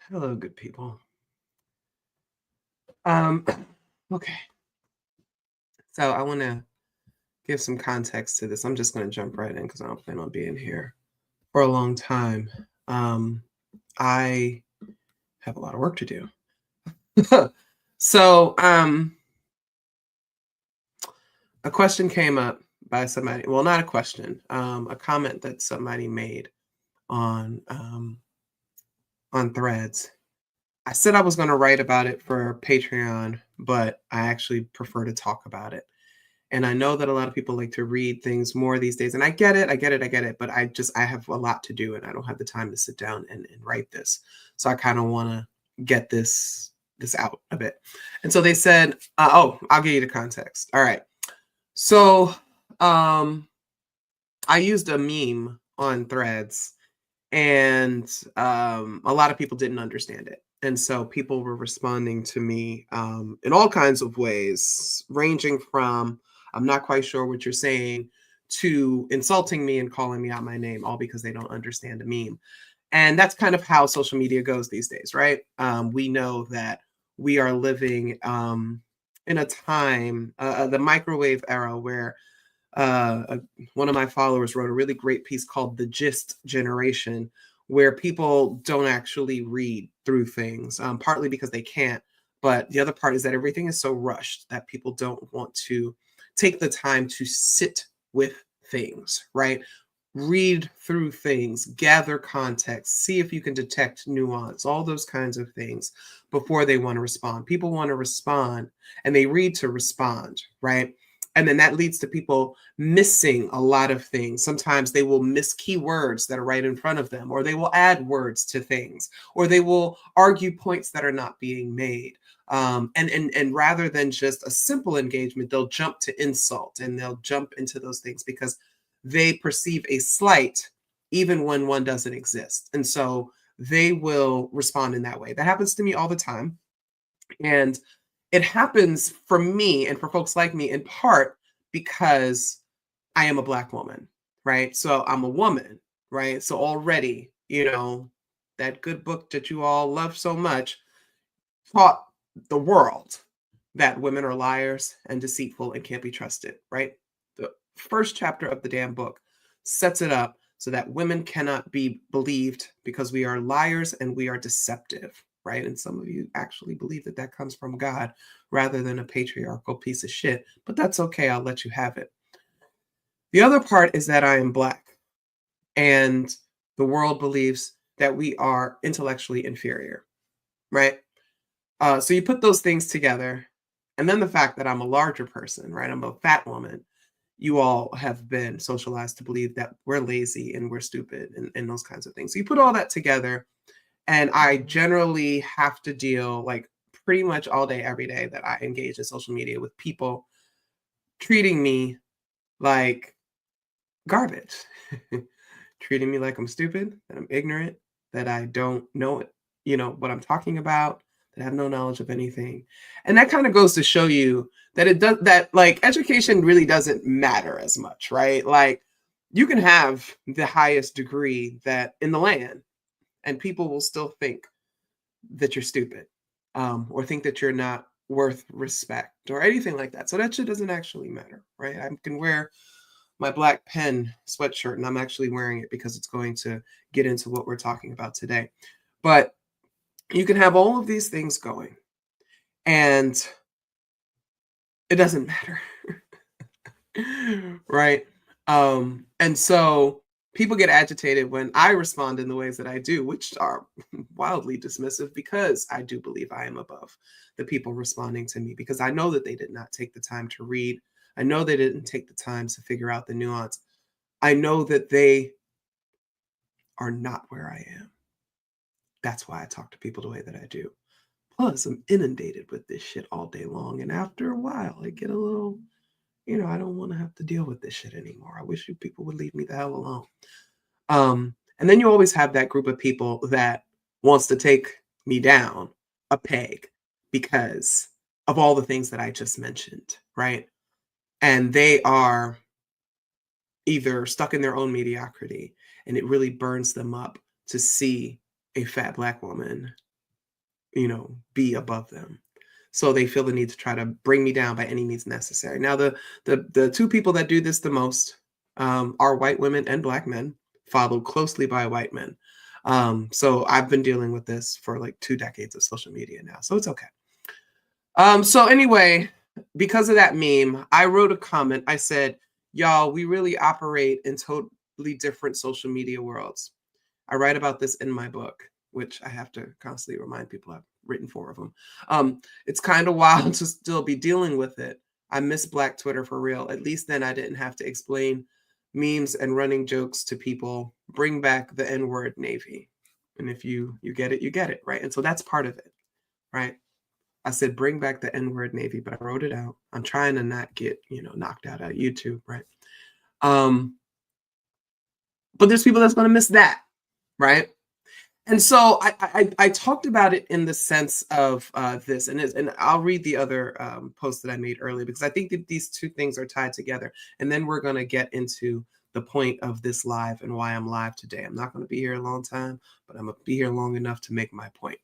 Hello, good people. Um, okay. So I want to give some context to this. I'm just going to jump right in because I don't plan on being here for a long time. Um, I have a lot of work to do. so a question came up by somebody. Well, not a question. A comment that somebody made on um, on Threads. I said I was going to write about it for Patreon, but I actually prefer to talk about it. And I know that a lot of people like to read things more these days. And I get it, I get it, I get it. But I have a lot to do and I don't have the time to sit down and write this. So I kind of want to get this out a bit. And so they said, I'll give you the context. All right. So I used a meme on Threads and a lot of people didn't understand it. And so people were responding to me in all kinds of ways, ranging from "I'm not quite sure what you're saying" to insulting me and calling me out my name, all because they don't understand a meme. And that's kind of how social media goes these days, right? We know that we are living in a time, the microwave era, where one of my followers wrote a really great piece called "The Gist Generation," where people don't actually read through things, partly because they can't. But the other part is that everything is so rushed that people don't want to take the time to sit with things, right? Read through things, gather context, see if you can detect nuance, all those kinds of things before they want to respond. People want to respond and they read to respond, right? And then that leads to people missing a lot of things. Sometimes they will miss keywords that are right in front of them, or they will add words to things, or they will argue points that are not being made. And rather than just a simple engagement, they'll jump to insult and they'll jump into those things because they perceive a slight even when one doesn't exist. And so they will respond in that way. That happens to me all the time. And it happens for me and for folks like me in part because I am a Black woman, right? So I'm a woman, right? So already, that good book that you all love so much taught the world that women are liars and deceitful and can't be trusted, right? The first chapter of the damn book sets it up so that women cannot be believed because we are liars and we are deceptive, right? And some of you actually believe that that comes from God rather than a patriarchal piece of shit, but that's okay. I'll let you have it. The other part is that I am Black and the world believes that we are intellectually inferior, right? So you put those things together, and then the fact that I'm a larger person, right? I'm a fat woman. You all have been socialized to believe that we're lazy and we're stupid and those kinds of things. So you put all that together, and I generally have to deal like pretty much all day, every day that I engage in social media with people treating me like garbage, treating me like I'm stupid, that I'm ignorant, that I don't know it, what I'm talking about, that I have no knowledge of anything. And that kind of goes to show you that it does that like education really doesn't matter as much, right? Like you can have the highest degree that in the land and people will still think that you're stupid, or think that you're not worth respect or anything like that. So that shit doesn't actually matter, right? I can wear my black pen sweatshirt and I'm actually wearing it because it's going to get into what we're talking about today. But you can have all of these things going and it doesn't matter. Right? And so people get agitated when I respond in the ways that I do, which are wildly dismissive because I do believe I am above the people responding to me because I know that they did not take the time to read. I know they didn't take the time to figure out the nuance. I know that they are not where I am. That's why I talk to people the way that I do. Plus, I'm inundated with this shit all day long. And after a while, I get a little, I don't want to have to deal with this shit anymore. I wish you people would leave me the hell alone. And then you always have that group of people that wants to take me down a peg because of all the things that I just mentioned, right? And they are either stuck in their own mediocrity and it really burns them up to see a fat black woman be above them. So they feel the need to try to bring me down by any means necessary. Now, the two people that do this the most are white women and black men, followed closely by white men. So I've been dealing with this for like 2 decades of social media now, so it's okay. So anyway, because of that meme, I wrote a comment. I said, y'all, we really operate in totally different social media worlds. I write about this in my book, which I have to constantly remind people I've written 4 of them. It's kind of wild to still be dealing with it. I miss Black Twitter for real. At least then I didn't have to explain memes and running jokes to people. Bring back the N-word Navy. And if you get it, you get it, right? And so that's part of it, right? I said, bring back the N-word Navy, but I wrote it out. I'm trying to not get, knocked out of YouTube, right? But there's people that's going to miss that, right? And so I talked about it in the sense of this, and I'll read the other post that I made earlier, because I think that these two things are tied together. And then we're going to get into the point of this live and why I'm live today. I'm not going to be here a long time, but I'm going to be here long enough to make my point.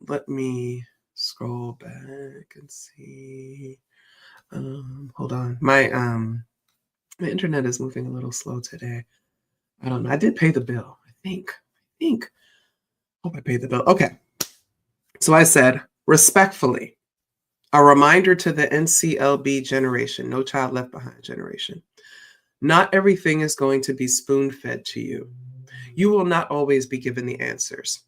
Let me scroll back and see. Hold on. My internet is moving a little slow today. I don't know. I did pay the bill, I think. Hope I paid the bill. Okay. So I said, respectfully, a reminder to the NCLB generation, No Child Left Behind generation. Not everything is going to be spoon-fed to you. You will not always be given the answers.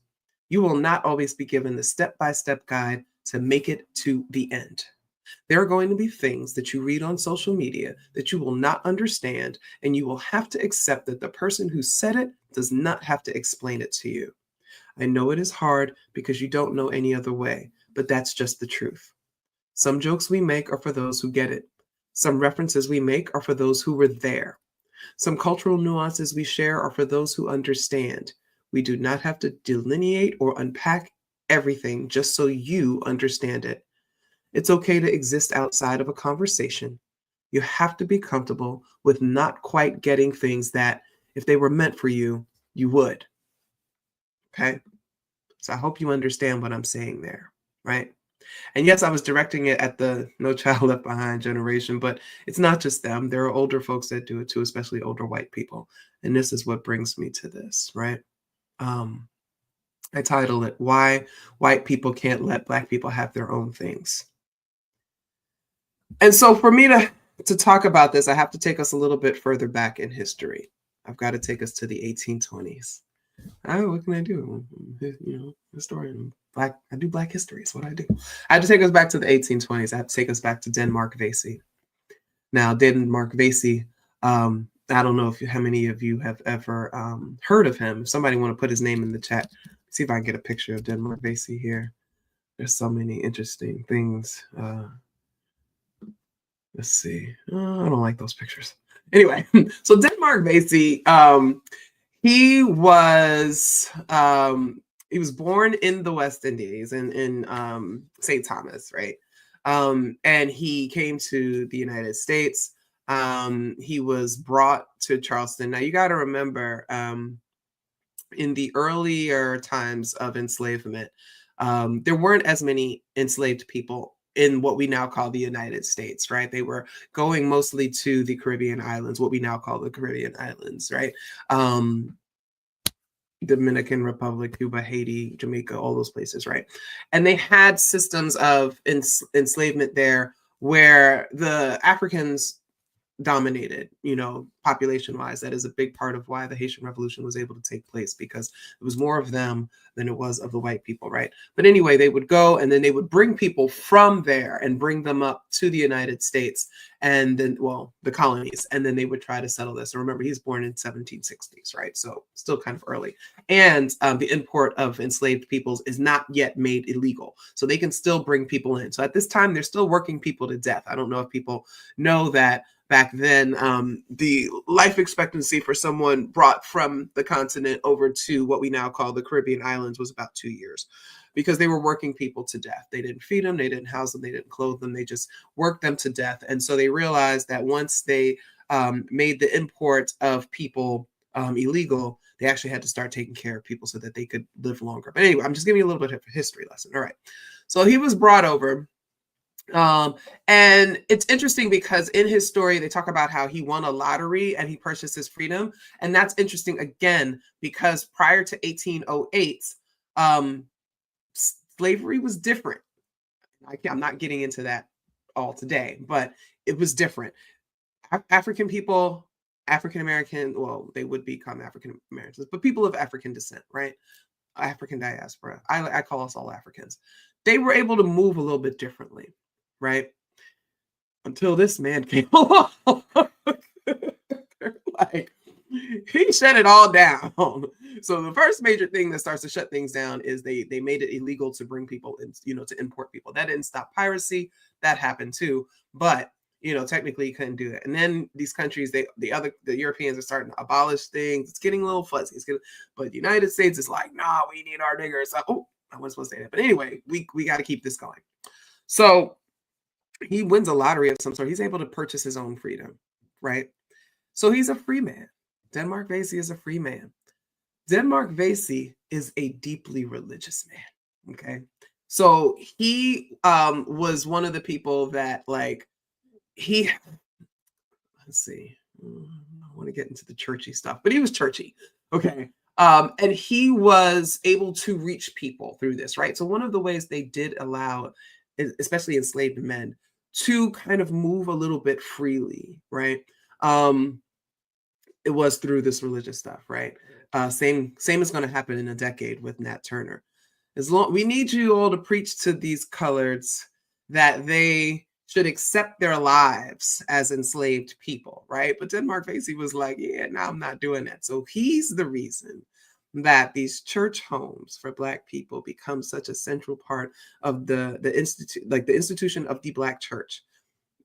You will not always be given the step-by-step guide to make it to the end. There are going to be things that you read on social media that you will not understand, and you will have to accept that the person who said it does not have to explain it to you. I know it is hard because you don't know any other way, but that's just the truth. Some jokes we make are for those who get it. Some references we make are for those who were there. Some cultural nuances we share are for those who understand. We do not have to delineate or unpack everything just so you understand it. It's okay to exist outside of a conversation. You have to be comfortable with not quite getting things that, if they were meant for you, you would. Okay? So I hope you understand what I'm saying there, right? And yes, I was directing it at the No Child Left Behind generation, but it's not just them. There are older folks that do it too, especially older white people. And this is what brings me to this, right? I titled it, Why White People Can't Let Black People Have Their Own Things. And so for me to talk about this, I have to take us a little bit further back in history. I've got to take us to the 1820s. Oh, what can I do? Historian. I do Black history. Is what I do. I had to take us back to the 1820s. I have to take us back to Denmark Vesey. Now, Denmark Vesey, I don't know how many of you have ever heard of him. If somebody want to put his name in the chat, see if I can get a picture of Denmark Vesey here. There's so many interesting things. Let's see. I don't like those pictures. Anyway, so Denmark Vesey, he was born in the West Indies in St. Thomas, right? And he came to the United States. He was brought to Charleston. Now you got to remember, in the earlier times of enslavement, there weren't as many enslaved people in what we now call the United States, right? They were going mostly to the Caribbean islands, what we now call the Caribbean islands, right? Dominican Republic, Cuba, Haiti, Jamaica, all those places, right? And they had systems of enslavement there where the Africans dominated, population wise. That is a big part of why the Haitian Revolution was able to take place, because it was more of them than it was of the white people, right? But anyway, they would go and then they would bring people from there and bring them up to the United States, and then, well, the colonies, and then they would try to settle this. And remember, he's born in 1760s, right? So still kind of early. And the import of enslaved peoples is not yet made illegal, so they can still bring people in. So at this time, they're still working people to death. I don't know if people know that back then, the life expectancy for someone brought from the continent over to what we now call the Caribbean islands was about 2 years, because they were working people to death. They didn't feed them, they didn't house them, they didn't clothe them, they just worked them to death. And so they realized that once they made the import of people illegal, they actually had to start taking care of people so that they could live longer. But anyway, I'm just giving you a little bit of a history lesson. All right. So he was brought over. And it's interesting because in his story, they talk about how he won a lottery and he purchased his freedom. And that's interesting again, because prior to 1808, slavery was different. I'm not getting into that all today, but it was different. African people, African American, well, they would become African Americans, but people of African descent, right? African diaspora. I call us all Africans. They were able to move a little bit differently, right? Until this man came along. Like, he shut it all down. So the first major thing that starts to shut things down is they made it illegal to bring people in, to import people. That didn't stop piracy. That happened too. But technically you couldn't do that. And then these countries, the Europeans are starting to abolish things. It's getting a little fuzzy. But the United States is like, nah, we need our niggers. Oh, I wasn't supposed to say that. But anyway, we got to keep this going. So he wins a lottery of some sort. He's able to purchase his own freedom, right? So he's a free man. Denmark Vesey is a free man. Denmark Vesey is a deeply religious man, okay? So he was one of the people that, like, let's see, I want to get into the churchy stuff, but he was churchy, okay? And he was able to reach people through this, right? So one of the ways they did allow, especially enslaved men, to kind of move a little bit freely, right? It was through this religious stuff, right? Same is going to happen in a decade with Nat Turner. We need you all to preach to these coloreds that they should accept their lives as enslaved people, right? But Denmark Vesey was like, yeah, no, I'm not doing that. So he's the reason that these church homes for Black people become such a central part of the institution of the Black church,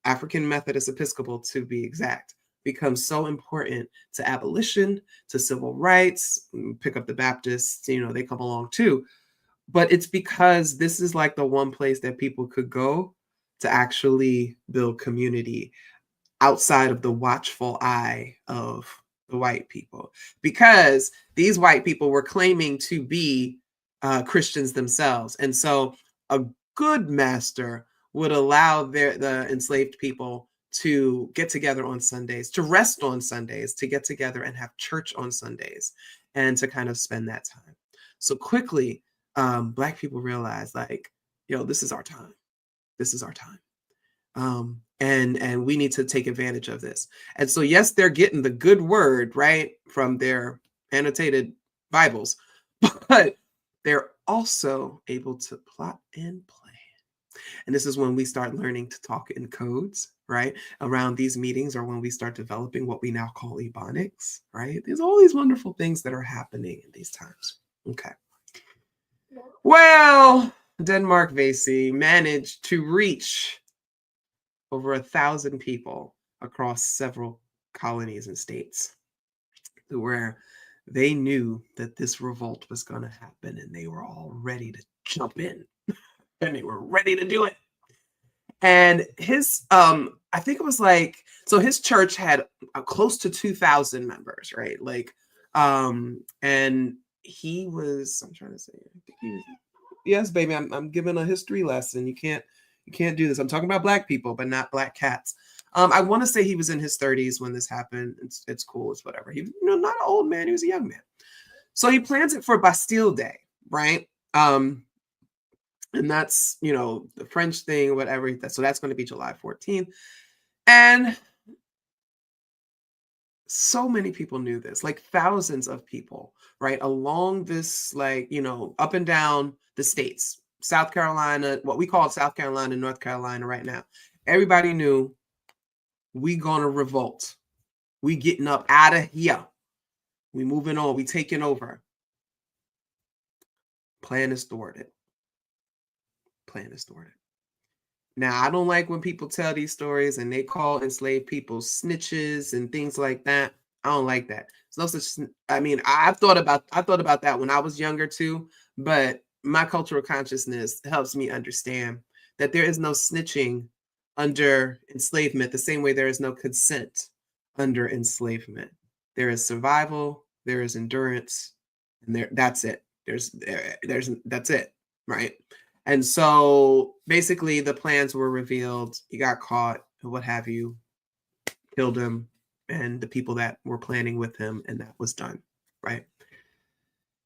African Methodist Episcopal to be exact, becomes so important to abolition, to civil rights. Pick up the Baptists, they come along too. But it's because this is like the one place that people could go to actually build community outside of the watchful eye of the white people, because these white people were claiming to be Christians themselves. And so a good master would allow the enslaved people to get together on Sundays, to rest on Sundays, to get together and have church on Sundays, and to kind of spend that time. So quickly, Black people realized, like, this is our time. This is our time. And we need to take advantage of this. And so, yes, they're getting the good word, right, from their annotated Bibles, but they're also able to plot and plan. And this is when we start learning to talk in codes, right? Around these meetings, or when we start developing what we now call Ebonics, right? There's all these wonderful things that are happening in these times. Okay. Well, Denmark Vesey managed to reach over 1,000 people across several colonies and states, where they knew that this revolt was going to happen, and they were all ready to jump in, and they were ready to do it. And his, I think it was like, so his church had close to 2,000 members, right? Like, and he was, I'm trying to say, I think he was, yes, baby, I'm giving a history lesson. You can't do this. I'm talking about Black people, but not Black cats. I want to say he was in his 30s when this happened. It's cool. It's whatever. He, not an old man. He was a young man. So he plans it for Bastille Day, right? And that's, the French thing, whatever. So that's going to be July 14th. And so many people knew this, like thousands of people, right? Along this, like, up and down the states, South Carolina, what we call South Carolina, North Carolina right now. Everybody knew, we gonna revolt. We getting up out of here. We moving on. We taking over. Plan is thwarted. Plan is thwarted. Now, I don't like when people tell these stories and they call enslaved people snitches and things like that. I don't like that. It's no such. I mean, I thought about that when I was younger too, but my cultural consciousness helps me understand that there is no snitching under enslavement, the same way there is no consent under enslavement. There is survival, there is endurance, and that's it. That's it, right? And so basically the plans were revealed, he got caught, and what have you, killed him and the people that were planning with him, and that was done, right?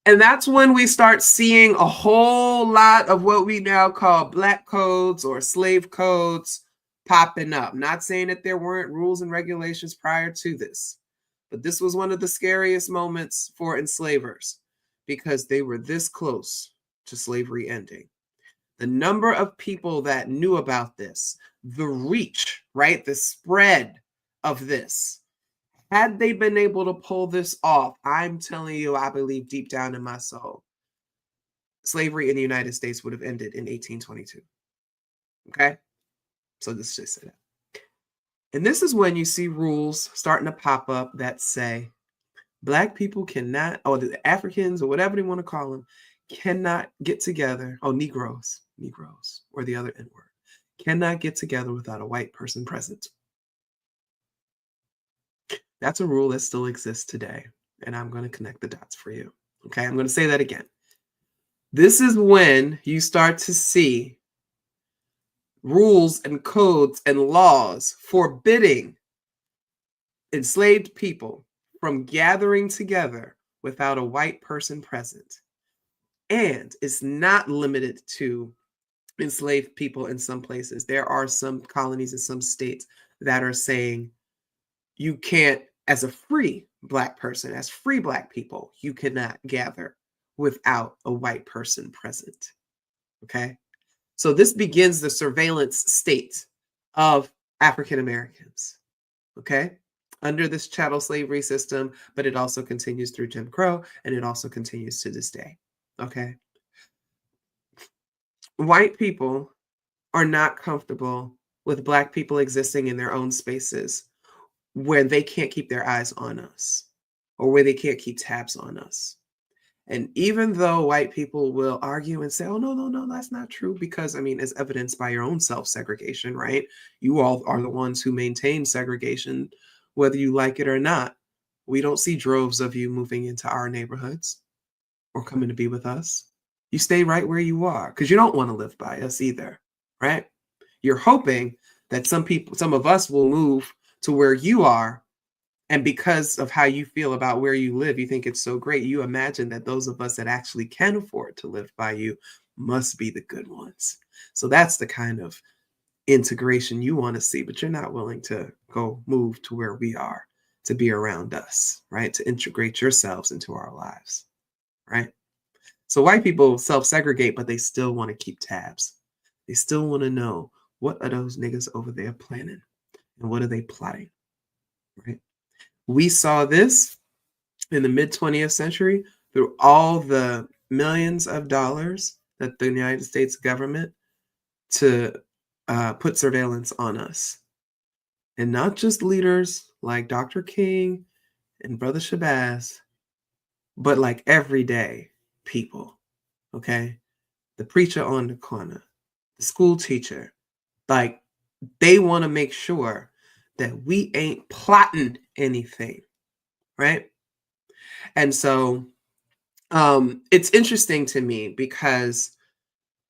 And that's when we start seeing a whole lot of what we now call black codes or slave codes popping up. Not saying that there weren't rules and regulations prior to this, but this was one of the scariest moments for enslavers because they were this close to slavery ending. The number of people that knew about this, the reach, right? The spread of this. Had they been able to pull this off, I'm telling you, I believe deep down in my soul, slavery in the United States would have ended in 1822. Okay? So let's just say that. And this is when you see rules starting to pop up that say Black people cannot, or the Africans, or whatever they want to call them, cannot get together. Oh, Negroes, or the other N word, cannot get together without a white person present. That's a rule that still exists today. And I'm going to connect the dots for you. Okay, I'm going to say that again. This is when you start to see rules and codes and laws forbidding enslaved people from gathering together without a white person present. And it's not limited to enslaved people in some places. There are some colonies in some states that are saying you can't, as a free Black person, as free Black people, you cannot gather without a white person present. Okay? So this begins the surveillance state of African Americans. Okay? Under this chattel slavery system, but it also continues through Jim Crow, and it also continues to this day. Okay? White people are not comfortable with Black people existing in their own spaces where they can't keep their eyes on us or where they can't keep tabs on us. And even though white people will argue and say, oh, no, that's not true, because, I mean, as evidenced by your own self-segregation, right? You all are the ones who maintain segregation, whether you like it or not. We don't see droves of you moving into our neighborhoods or coming to be with us. You stay right where you are because you don't want to live by us either, right? You're hoping that some of us will move to where you are. And because of how you feel about where you live, you think it's so great. You imagine that those of us that actually can afford to live by you must be the good ones. So that's the kind of integration you want to see, but you're not willing to go move to where we are, to be around us, right? To integrate yourselves into our lives, right? So white people self-segregate, but they still want to keep tabs. They still want to know, what are those niggas over there planning? And what are they plotting, right? We saw this in the mid-20th century through all the millions of dollars that the United States government to put surveillance on us. And not just leaders like Dr. King and Brother Shabazz, but like everyday people, okay? The preacher on the corner, the school teacher, like they want to make sure that we ain't plotting anything, right? And so it's interesting to me because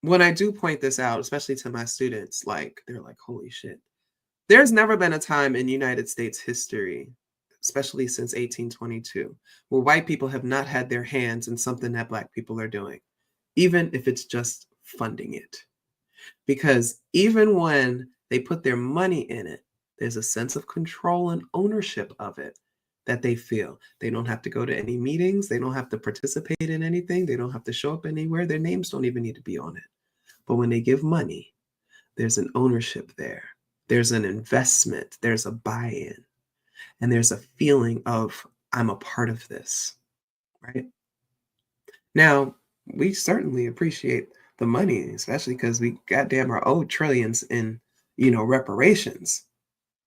when I do point this out, especially to my students, like they're like, holy shit. There's never been a time in United States history, especially since 1822, where white people have not had their hands in something that Black people are doing, even if it's just funding it. Because even when they put their money in it, there's a sense of control and ownership of it that they feel. They don't have to go to any meetings. They don't have to participate in anything. They don't have to show up anywhere. Their names don't even need to be on it. But when they give money, there's an ownership there. There's an investment. There's a buy-in. And there's a feeling of, I'm a part of this, right? Now, we certainly appreciate the money, especially because we goddamn are owed trillions in, reparations.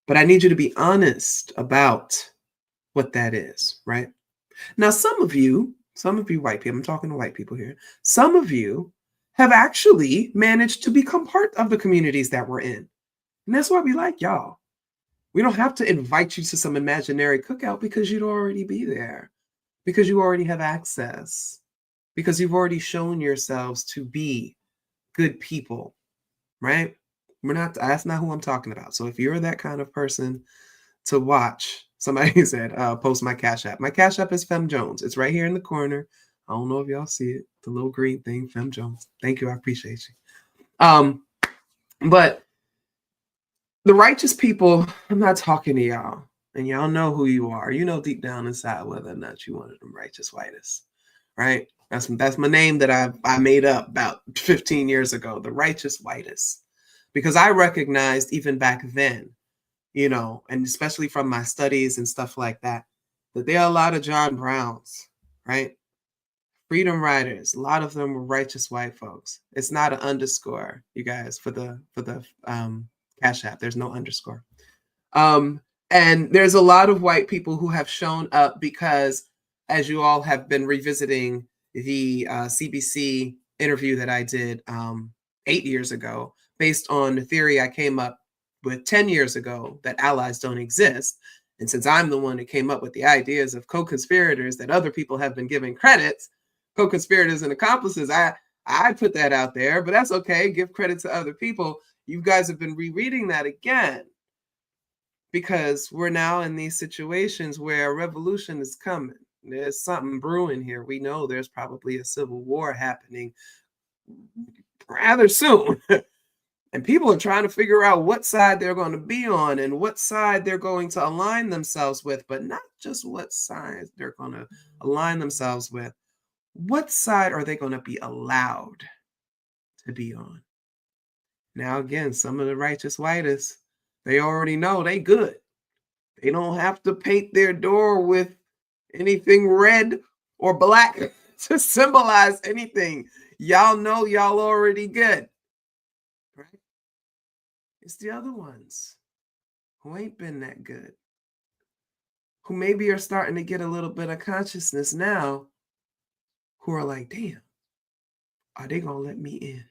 But I need you to be honest about what that is, right? Now, some of you white people, I'm talking to white people here, some of you have actually managed to become part of the communities that we're in. And that's why we like y'all. We don't have to invite you to some imaginary cookout because you'd already be there, because you already have access, because you've already shown yourselves to be good people, right? We're not, that's not who I'm talking about. So if you're that kind of person to watch, somebody said, post my Cash App. My Cash App is Fem Jones. It's right here in the corner. I don't know if y'all see it. The little green thing, Fem Jones. Thank you. I appreciate you. But the righteous people, I'm not talking to y'all. And y'all know who you are. You know deep down inside whether or not you one of them righteous whitest, right? That's my name that I made up about 15 years ago, the righteous whitest. Because I recognized even back then, you know, and especially from my studies and stuff like that, that there are a lot of John Browns, right? Freedom riders, a lot of them were righteous white folks. It's not an underscore, you guys, for the Cash App. There's no underscore. Um, and there's a lot of white people who have shown up because, as you all have been revisiting the CBC interview that I did 8 years ago, based on the theory I came up with 10 years ago that allies don't exist. And since I'm the one that came up with the ideas of co-conspirators that other people have been giving credits, co-conspirators and accomplices, I put that out there, but that's okay. Give credit to other people. You guys have been rereading that again because we're now in these situations where a revolution is coming. There's something brewing here. We know there's probably a civil war happening rather soon. And people are trying to figure out what side they're going to be on and what side they're going to align themselves with, but not just what side they're going to align themselves with. What side are they going to be allowed to be on? Now, again, some of the righteous whitest, they already know they good. They don't have to paint their door with anything red or black to symbolize anything. Y'all know y'all already good. Right? It's the other ones who ain't been that good, who maybe are starting to get a little bit of consciousness now, who are like, damn, are they gonna let me in?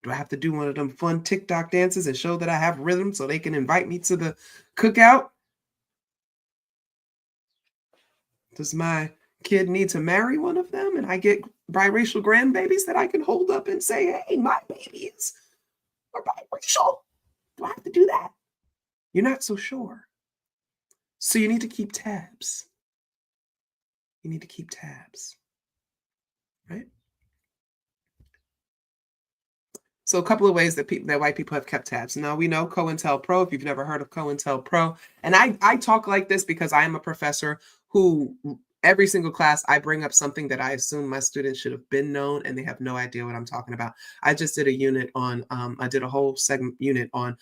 Do I have to do one of them fun TikTok dances and show that I have rhythm so they can invite me to the cookout? Does my kid need to marry one of them and I get biracial grandbabies that I can hold up and say, hey, my babies are biracial? Do I have to do that? You're not so sure. So you need to keep tabs. You need to keep tabs, right? So a couple of ways that white people have kept tabs. Now we know COINTELPRO, if you've never heard of COINTELPRO. And I talk like this because I am a professor who every single class I bring up something that I assume my students should have been known and they have no idea what I'm talking about. I just did a unit on, I did a whole segment unit on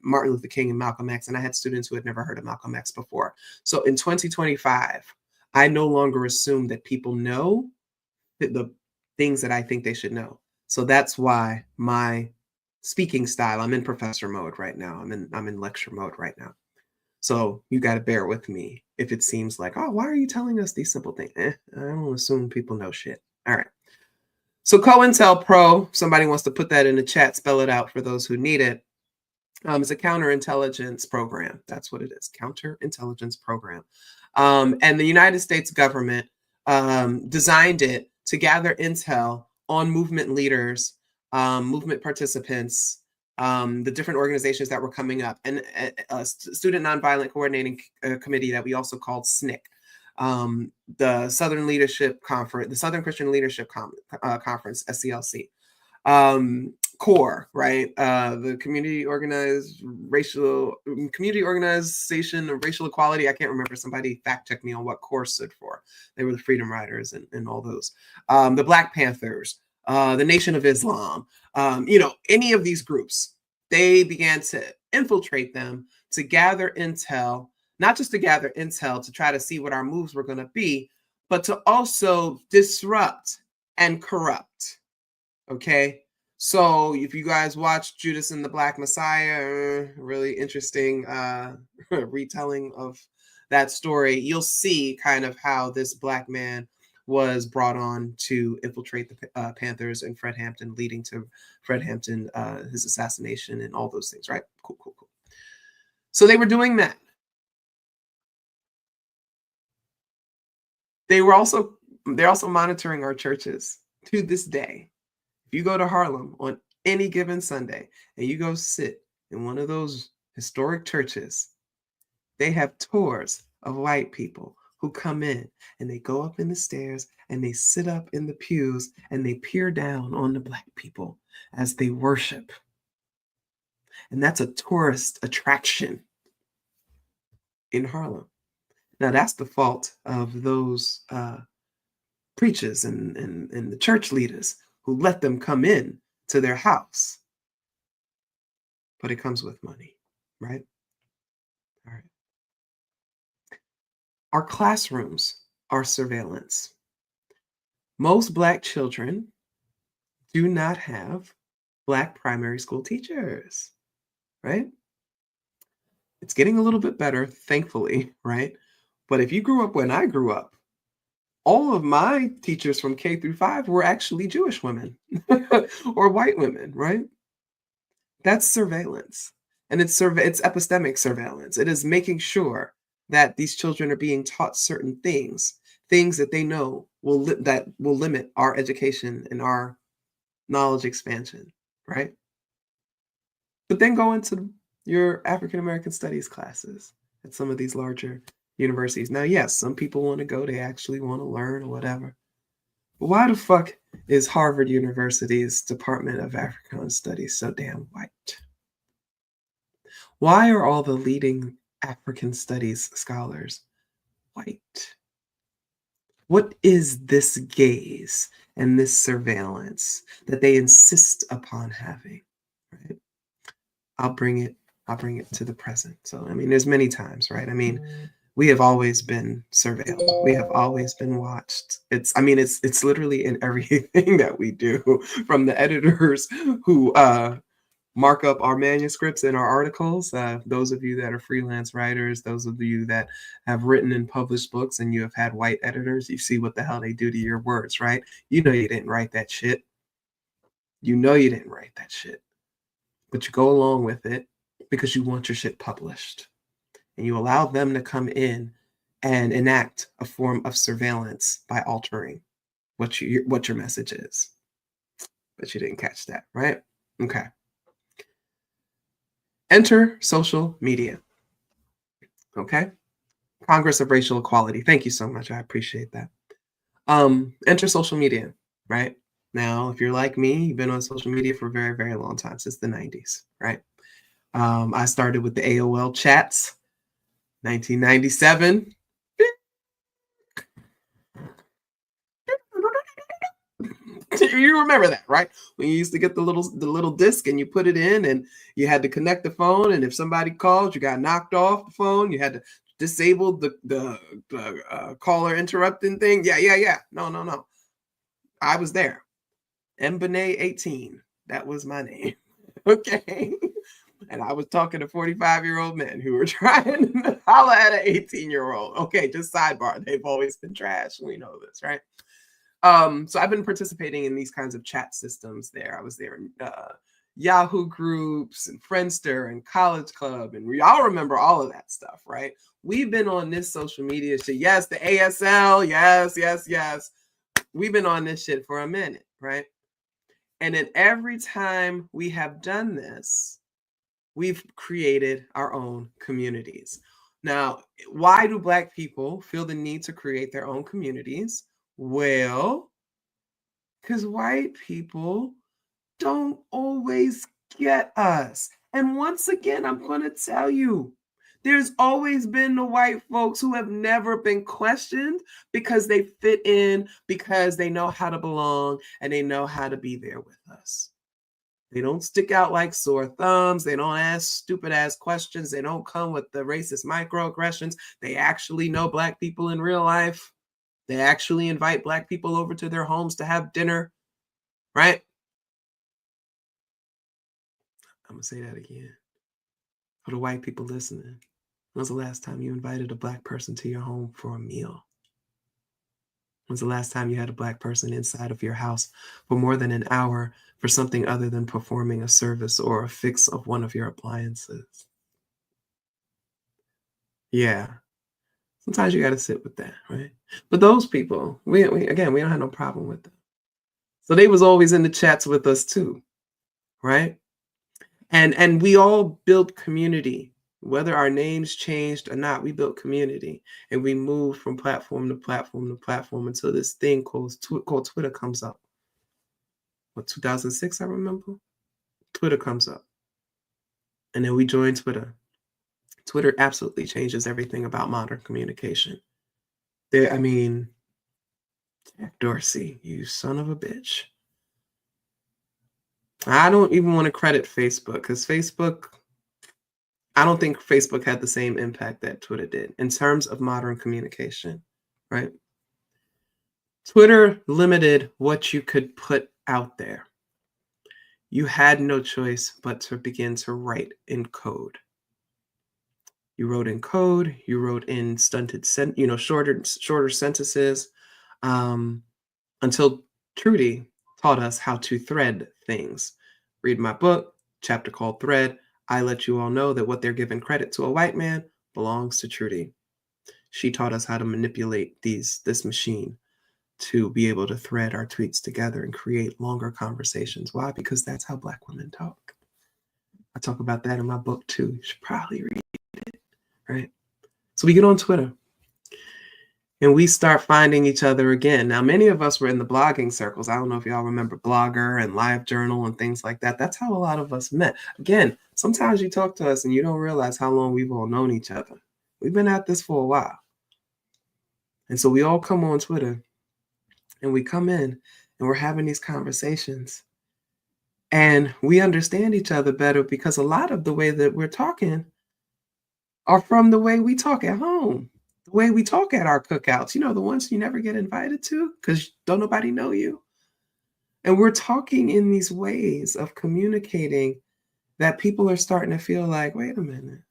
Martin Luther King and Malcolm X, and I had students who had never heard of Malcolm X before. So in 2025, I no longer assume that people know the things that I think they should know. So that's why my speaking style, I'm in professor mode right now. I'm in lecture mode right now. So you got to bear with me if it seems like, oh, why are you telling us these simple things? I don't assume people know shit. All right. So COINTELPRO, somebody wants to put that in the chat, spell it out for those who need it. It's a counterintelligence program. That's what it is, counterintelligence program. And the United States government designed it to gather intel on movement leaders, movement participants, the different organizations that were coming up, and a Student Nonviolent Coordinating Committee that we also called SNCC, the Southern Leadership Conference, the Southern Christian Leadership Conference, SCLC, CORE, right? The Community Organization of Racial Equality. I can't remember. Somebody fact check me on what CORE stood for. They were the Freedom Riders and all those. The Black Panthers, the Nation of Islam. Any of these groups, they began to infiltrate them to gather intel, not just to gather intel to try to see what our moves were going to be, but to also disrupt and corrupt. Okay. So if you guys watch Judas and the Black Messiah, really interesting retelling of that story, you'll see kind of how this Black man was brought on to infiltrate the Panthers and Fred Hampton, leading to Fred Hampton, his assassination and all those things, right? Cool. So they were doing that. They were also they're also monitoring our churches to this day. If you go to Harlem on any given Sunday and you go sit in one of those historic churches, they have tours of white people who come in and they go up in the stairs and they sit up in the pews and they peer down on the black people as they worship. And that's a tourist attraction in Harlem. Now, that's the fault of those preachers and the church leaders who let them come in to their house. But it comes with money, right? All right. Our classrooms are surveillance. Most Black children do not have Black primary school teachers, right? It's getting a little bit better, thankfully, right? But if you grew up when I grew up, all of my teachers from K through 5 were actually Jewish women or white women, right? That's surveillance. And it's epistemic surveillance. It is making sure that these children are being taught certain things, things that they know that will limit our education and our knowledge expansion, right? But then go into your African American studies classes at some of these larger universities. Now, yes, some people want to go, they actually want to learn or whatever. But why the fuck is Harvard University's Department of African Studies so damn white? Why are all the leading African studies scholars white? What is this gaze and this surveillance that they insist upon having? Right? I'll bring it to the present. So I mean, there's many times, right? I mean, we have always been surveilled. We have always been watched. It's literally in everything that we do, from the editors who mark up our manuscripts and our articles. Those of you that are freelance writers, those of you that have written and published books and you have had white editors, you see what the hell they do to your words, right? You know you didn't write that shit. You know you didn't write that shit. But you go along with it because you want your shit published. And you allow them to come in and enact a form of surveillance by altering what your message is. But you didn't catch that, right? Okay. Enter social media. Okay. Congress of Racial Equality. Thank you so much. I appreciate that. Enter social media, right? Now, if you're like me, you've been on social media for a very, very long time, since the 90s, right? I started with the AOL chats, 1997. You remember that, right? When you used to get the little disc and you put it in and you had to connect the phone, and if somebody called, you got knocked off the phone. You had to disable the caller interrupting thing. Yeah. No. I was there. Mbene 18. That was my name. Okay. And I was talking to 45-year-old men who were trying to holler at an 18-year-old. Okay, just sidebar. They've always been trash. We know this, right? So I've been participating in these kinds of chat systems there. I was there in Yahoo groups and Friendster and College Club, and we all remember all of that stuff, right? We've been on this social media shit. Yes, the ASL. Yes. We've been on this shit for a minute, right? And then every time we have done this, we've created our own communities. Now, why do Black people feel the need to create their own communities? Well, because white people don't always get us. And once again, I'm going to tell you, there's always been the white folks who have never been questioned because they fit in, because they know how to belong, and they know how to be there with us. They don't stick out like sore thumbs. They don't ask stupid ass questions. They don't come with the racist microaggressions. They actually know Black people in real life. They actually invite Black people over to their homes to have dinner, right? I'm going to say that again. For the white people listening, when was the last time you invited a Black person to your home for a meal? When's the last time you had a Black person inside of your house for more than an hour for something other than performing a service or a fix of one of your appliances? Yeah. Sometimes you gotta sit with that, right? But those people, we again, we don't have no problem with them. So they was always in the chats with us too, right? And we all built community. Whether our names changed or not, we built community, and we moved from platform to platform to platform until this thing called Twitter comes up. What, 2006, I remember? Twitter comes up, and then we joined Twitter. Twitter absolutely changes everything about modern communication. There, I mean, Jack Dorsey, you son of a bitch. I don't even want to credit Facebook because I don't think Facebook had the same impact that Twitter did in terms of modern communication, right? Twitter limited what you could put out there. You had no choice but to begin to write in code. You wrote in code, you wrote in shorter sentences, um, until Trudy taught us how to thread things. Read my book, chapter called Thread. I let you all know that what they're giving credit to a white man belongs to Trudy. She taught us how to manipulate this machine to be able to thread our tweets together and create longer conversations. Why? Because that's how Black women talk. I talk about that in my book too. You should probably read it, right? So we get on Twitter and we start finding each other again. Now, many of us were in the blogging circles. I don't know if y'all remember Blogger and LiveJournal and things like that. That's how a lot of us met. Again, sometimes you talk to us and you don't realize how long we've all known each other. We've been at this for a while. And so we all come on Twitter and we come in and we're having these conversations. And we understand each other better because a lot of the way that we're talking are from the way we talk at home, the way we talk at our cookouts, the ones you never get invited to because don't nobody know you. And we're talking in these ways of communicating that people are starting to feel like, wait a minute,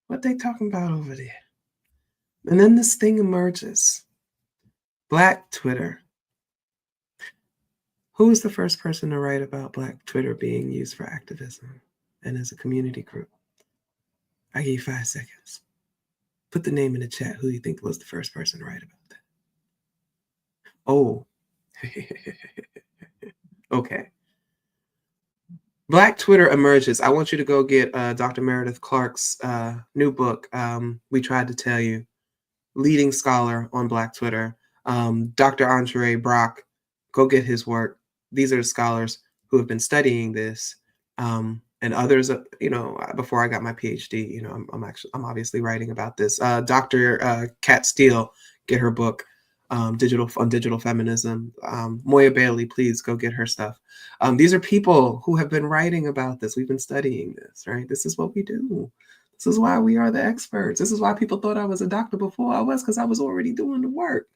what they talking about over there? And then this thing emerges. Black Twitter. Who was the first person to write about Black Twitter being used for activism and as a community group? I give you 5 seconds. Put the name in the chat. Who do you think was the first person to write about that? Oh. Okay. Black Twitter emerges. I want you to go get Dr. Meredith Clark's new book, We Tried to Tell You, leading scholar on Black Twitter. Dr. Andre Brock, go get his work. These are the scholars who have been studying this. And others, before I got my PhD, I'm obviously writing about this. Dr. Kat Steele, get her book, digital feminism. Moya Bailey, please go get her stuff. These are people who have been writing about this. We've been studying this, right? This is what we do. This is why we are the experts. This is why people thought I was a doctor before I was, because I was already doing the work.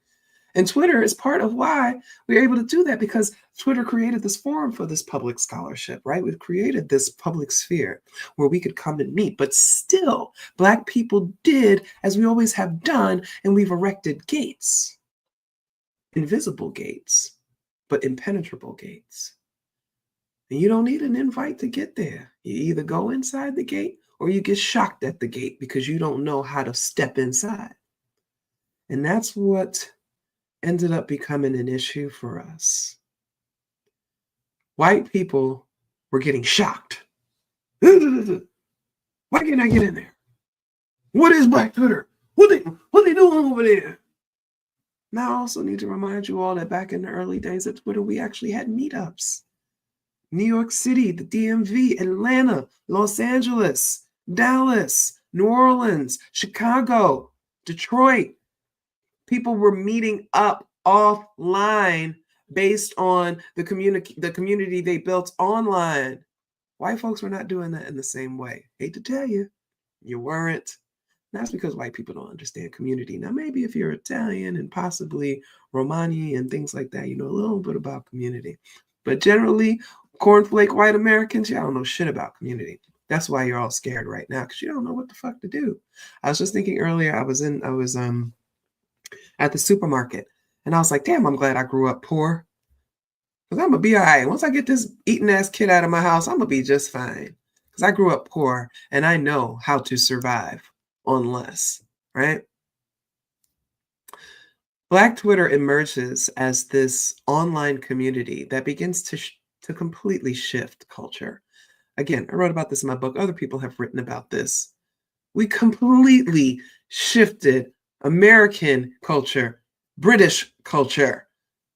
And Twitter is part of why we're able to do that, because Twitter created this forum for this public scholarship, right? We've created this public sphere where we could come and meet, but still Black people did as we always have done, and we've erected gates, invisible gates, but impenetrable gates. And you don't need an invite to get there. You either go inside the gate or you get shocked at the gate because you don't know how to step inside. And that's what ended up becoming an issue for us. White people were getting shocked. Why can't I get in there? What is Black Twitter? What they doing over there? Now I also need to remind you all that back in the early days of Twitter, we actually had meetups. New York City, the DMV, Atlanta, Los Angeles, Dallas, New Orleans, Chicago, Detroit. People were meeting up offline based on the community they built online. White folks were not doing that in the same way. Hate to tell you, you weren't. That's because white people don't understand community. Now, maybe if you're Italian and possibly Romani and things like that, you know a little bit about community. But generally, cornflake white Americans, y'all don't know shit about community. That's why you're all scared right now, because you don't know what the fuck to do. I was just thinking earlier, I was at the supermarket, and I was like, damn, I'm glad I grew up poor. Because I'm going to be all right. Once I get this eating ass kid out of my house, I'm going to be just fine. Because I grew up poor, and I know how to survive on less. right? Black Twitter emerges as this online community that begins to completely shift culture. Again, I wrote about this in my book. Other people have written about this. We completely shifted American culture, British culture,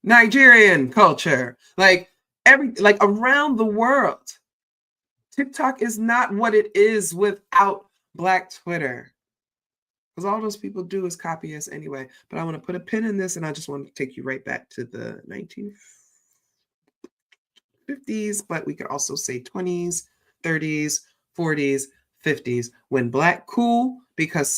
Nigerian culture, like around the world. TikTok is not what it is without Black Twitter. Because all those people do is copy us anyway. But I want to put a pin in this, and I just want to take you right back to the 1950s, but we could also say 20s, 30s, 40s, 50s, when Black cool becomes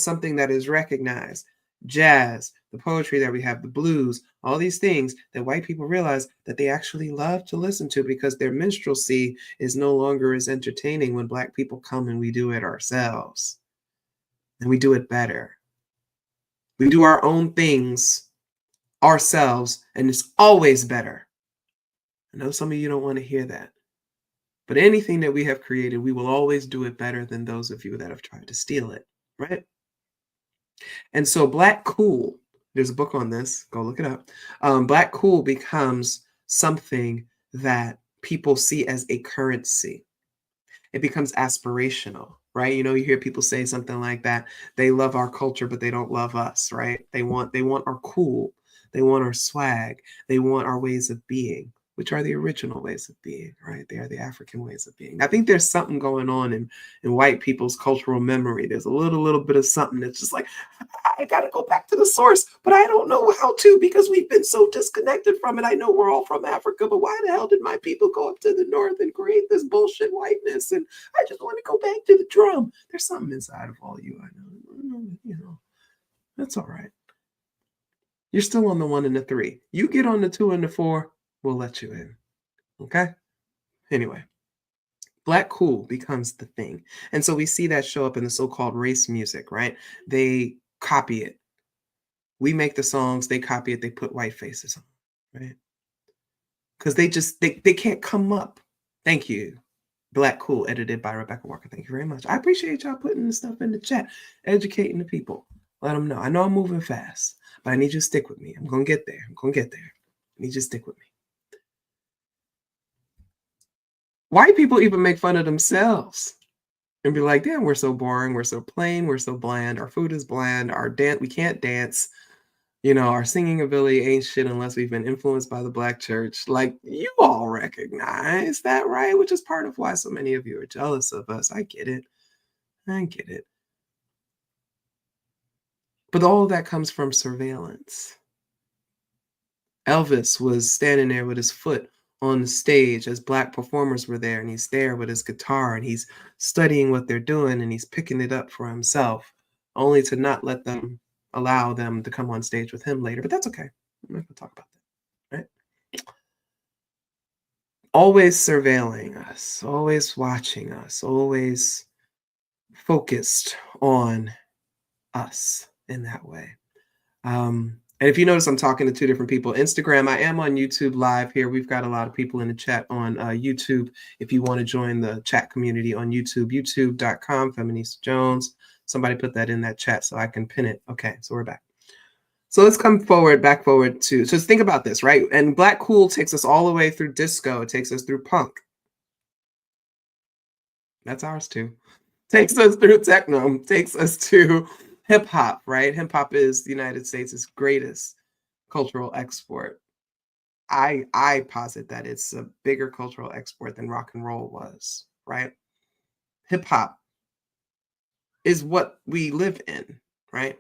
something that is recognized. Jazz, the poetry that we have, the blues, all these things that white people realize that they actually love to listen to because their minstrelsy is no longer as entertaining when Black people come and we do it ourselves. And we do it better. We do our own things ourselves, and it's always better. I know some of you don't want to hear that. But anything that we have created, we will always do it better than those of you that have tried to steal it, right? And so Black cool, there's a book on this, go look it up. Black cool becomes something that people see as a currency. It becomes aspirational, right? You hear people say something like that. They love our culture, but they don't love us, right? They want our cool. They want our swag. They want our ways of being, which are the original ways of being, right? They are the African ways of being. I think there's something going on in white people's cultural memory. There's a little bit of something that's just like, I got to go back to the source, but I don't know how to because we've been so disconnected from it. I know we're all from Africa, but why the hell did my people go up to the north and create this bullshit whiteness? And I just want to go back to the drum. There's something inside of all you, I know. That's all right. You're still on the 1 and the 3. You get on the 2 and the 4, we'll let you in. Okay? Anyway, Black cool becomes the thing. And so we see that show up in the so-called race music, right? They copy it. We make the songs, they copy it, they put white faces on, right? Because they can't come up. Thank you. Black Cool, edited by Rebecca Walker. Thank you very much. I appreciate y'all putting this stuff in the chat, educating the people. Let them know. I know I'm moving fast, but I need you to stick with me. I'm going to get there. I need you to stick with me. White people even make fun of themselves and be like, damn, we're so boring. We're so plain. We're so bland. Our food is bland. We can't dance. Our singing ability ain't shit unless we've been influenced by the Black church. Like, you all recognize that, right? Which is part of why so many of you are jealous of us. I get it. But all of that comes from surveillance. Elvis was standing there with his foot on the stage as Black performers were there, and he's there with his guitar, and he's studying what they're doing, and he's picking it up for himself, only to not allow them to come on stage with him later. But that's okay. I'm not going to talk about that, right? Always surveilling us, always watching us, always focused on us in that way. And if you notice, I'm talking to 2 different people. Instagram, I am on YouTube live here. We've got a lot of people in the chat on YouTube. If you want to join the chat community on YouTube, youtube.com, Feminista Jones. Somebody put that in that chat so I can pin it. Okay, so we're back. So let's back forward to, so think about this, right? And Black cool takes us all the way through disco. It takes us through punk. That's ours too. Takes us through techno, takes us to hip hop, right? Hip hop is the United States' greatest cultural export. I posit that it's a bigger cultural export than rock and roll was, right? Hip hop is what we live in, right?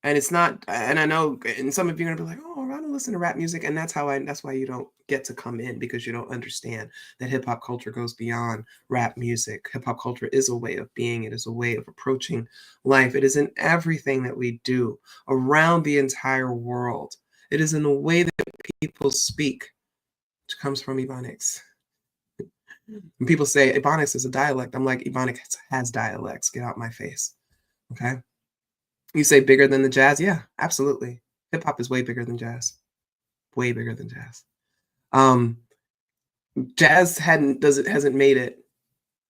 And it's not, and I know, and some of you are gonna be like, oh, I don't listen to rap music, and that's why you don't get to come in, because you don't understand that hip hop culture goes beyond rap music. Hip hop culture is a way of being. It is a way of approaching life. It is in everything that we do around the entire world. It is in the way that people speak, which comes from Ebonics. When people say Ebonics is a dialect, I'm like, Ebonics has dialects. Get out my face, okay? You say bigger than the jazz? Yeah, absolutely. Hip hop is way bigger than jazz. Way bigger than jazz. Jazz hasn't made it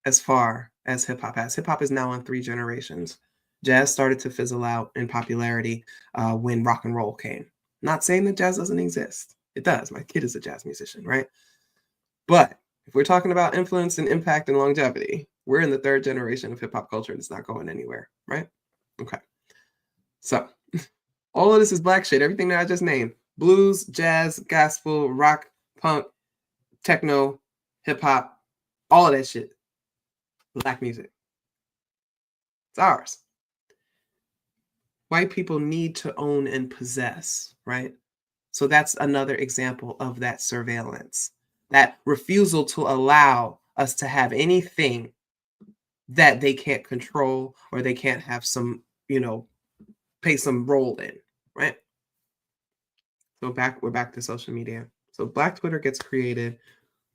as far as hip hop has. Hip hop is now on 3 generations. Jazz started to fizzle out in popularity when rock and roll came. Not saying that jazz doesn't exist. It does. My kid is a jazz musician, right? But if we're talking about influence and impact and longevity, we're in the third generation of hip hop culture and it's not going anywhere, right? Okay. So all of this is black shit. Everything that I just named: blues, jazz, gospel, rock, punk, techno, hip hop, all of that shit. Black music. It's ours. White people need to own and possess, right? So that's another example of that surveillance, that refusal to allow us to have anything that they can't control or they can't have some, pay some role in, right? So we're back to social media. So Black Twitter gets created.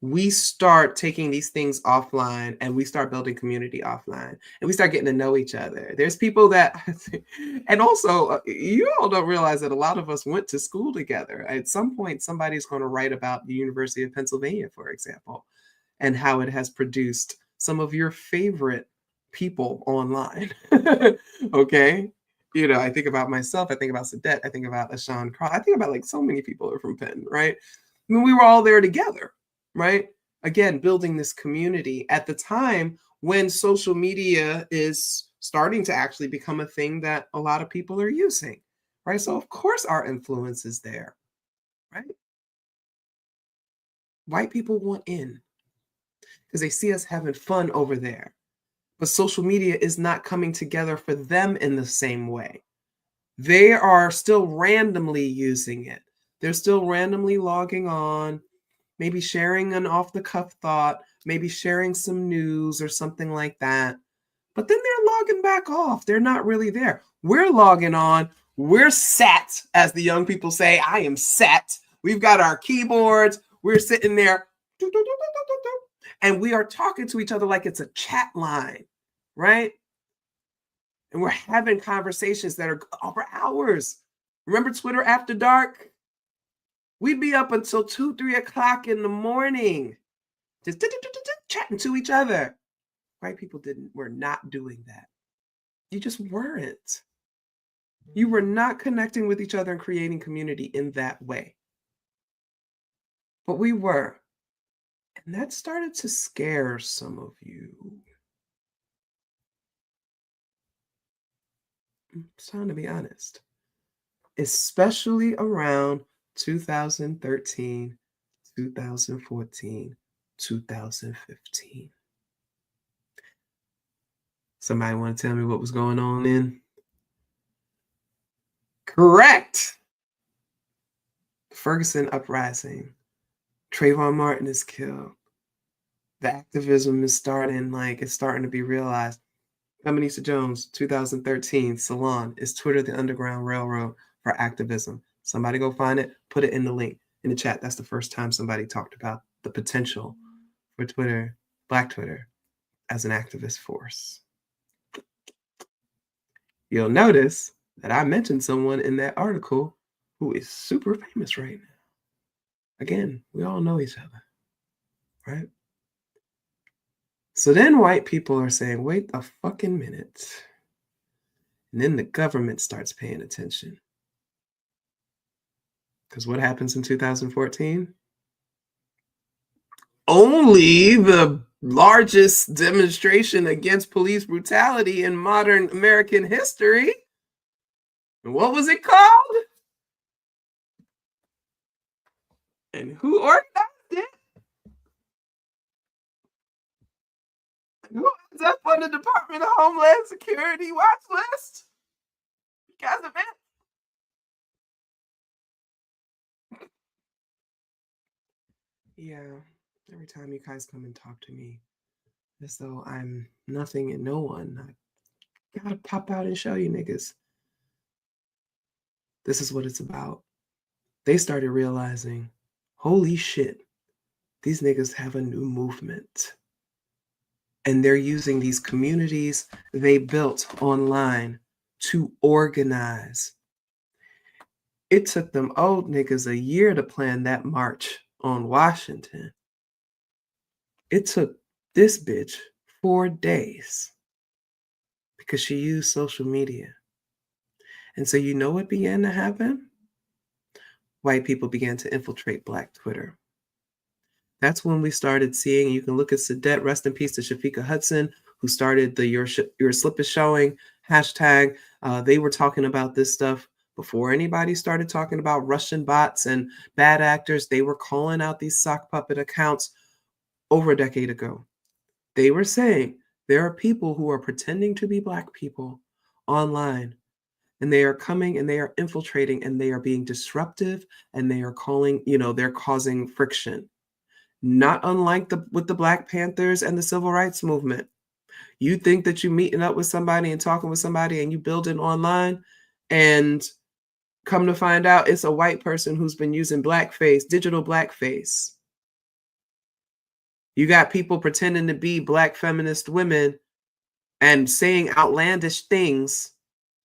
We start taking these things offline and we start building community offline and we start getting to know each other. There's people that, and also, you all don't realize that a lot of us went to school together. At some point, somebody's going to write about the University of Pennsylvania, for example, and how it has produced some of your favorite people online. Okay. I think about myself, I think about Sadet, I think about Ashawn Carl, I think about like so many people are from Penn, right? I mean, we were all there together, right? Again, building this community at the time when social media is starting to actually become a thing that a lot of people are using, right? So of course our influence is there, right? White people want in because they see us having fun over there. But social media is not coming together for them in the same way. They are still randomly using it. They're still randomly logging on, maybe sharing an off the cuff thought, maybe sharing some news or something like that. But then they're logging back off. They're not really there. We're logging on. We're set, as the young people say. I am set. We've got our keyboards. We're sitting there. And we are talking to each other like it's a chat line, right? And we're having conversations that are over hours. Remember Twitter after dark? We'd be up until 2, 3 o'clock in the morning, just chatting to each other. White people were not doing that. You just weren't. You were not connecting with each other and creating community in that way. But we were. And that started to scare some of you. It's time to be honest. Especially around 2013, 2014, 2015. Somebody want to tell me what was going on then? Correct. Ferguson uprising. Trayvon Martin is killed. The activism is starting, it's starting to be realized. Ebenezer Jones, 2013, Salon, is Twitter the Underground Railroad for activism. Somebody go find it, put it in the link in the chat. That's the first time somebody talked about the potential for Twitter, Black Twitter, as an activist force. You'll notice that I mentioned someone in that article who is super famous right now. Again, we all know each other, right? So then white people are saying, wait a fucking minute. And then the government starts paying attention. Because what happens in 2014? Only the largest demonstration against police brutality in modern American history. And what was it called? And who organized it? Who ends up on the Department of Homeland Security watch list? Because of it. Yeah, every time you guys come and talk to me, as though I'm nothing and no one, I gotta pop out and show you niggas. This is what it's about. They started realizing, holy shit, these niggas have a new movement. And they're using these communities they built online to organize. It took them old niggas a year to plan that march on Washington. It took this bitch 4 days because she used social media. And so you know what began to happen? White people began to infiltrate Black Twitter. That's when we started seeing, you can look at Sadet, rest in peace to Shafika Hudson, who started the Your Slip is Showing hashtag. They were talking about this stuff before anybody started talking about Russian bots and bad actors. They were calling out these sock puppet accounts over a decade ago. They were saying there are people who are pretending to be Black people online, and they are coming and they are infiltrating and they are being disruptive, and they are calling, they're causing friction. Not unlike with the Black Panthers and the Civil Rights Movement. You think that you meeting up with somebody and talking with somebody and you building online, and come to find out it's a white person who's been using blackface, digital blackface. You got people pretending to be Black feminist women and saying outlandish things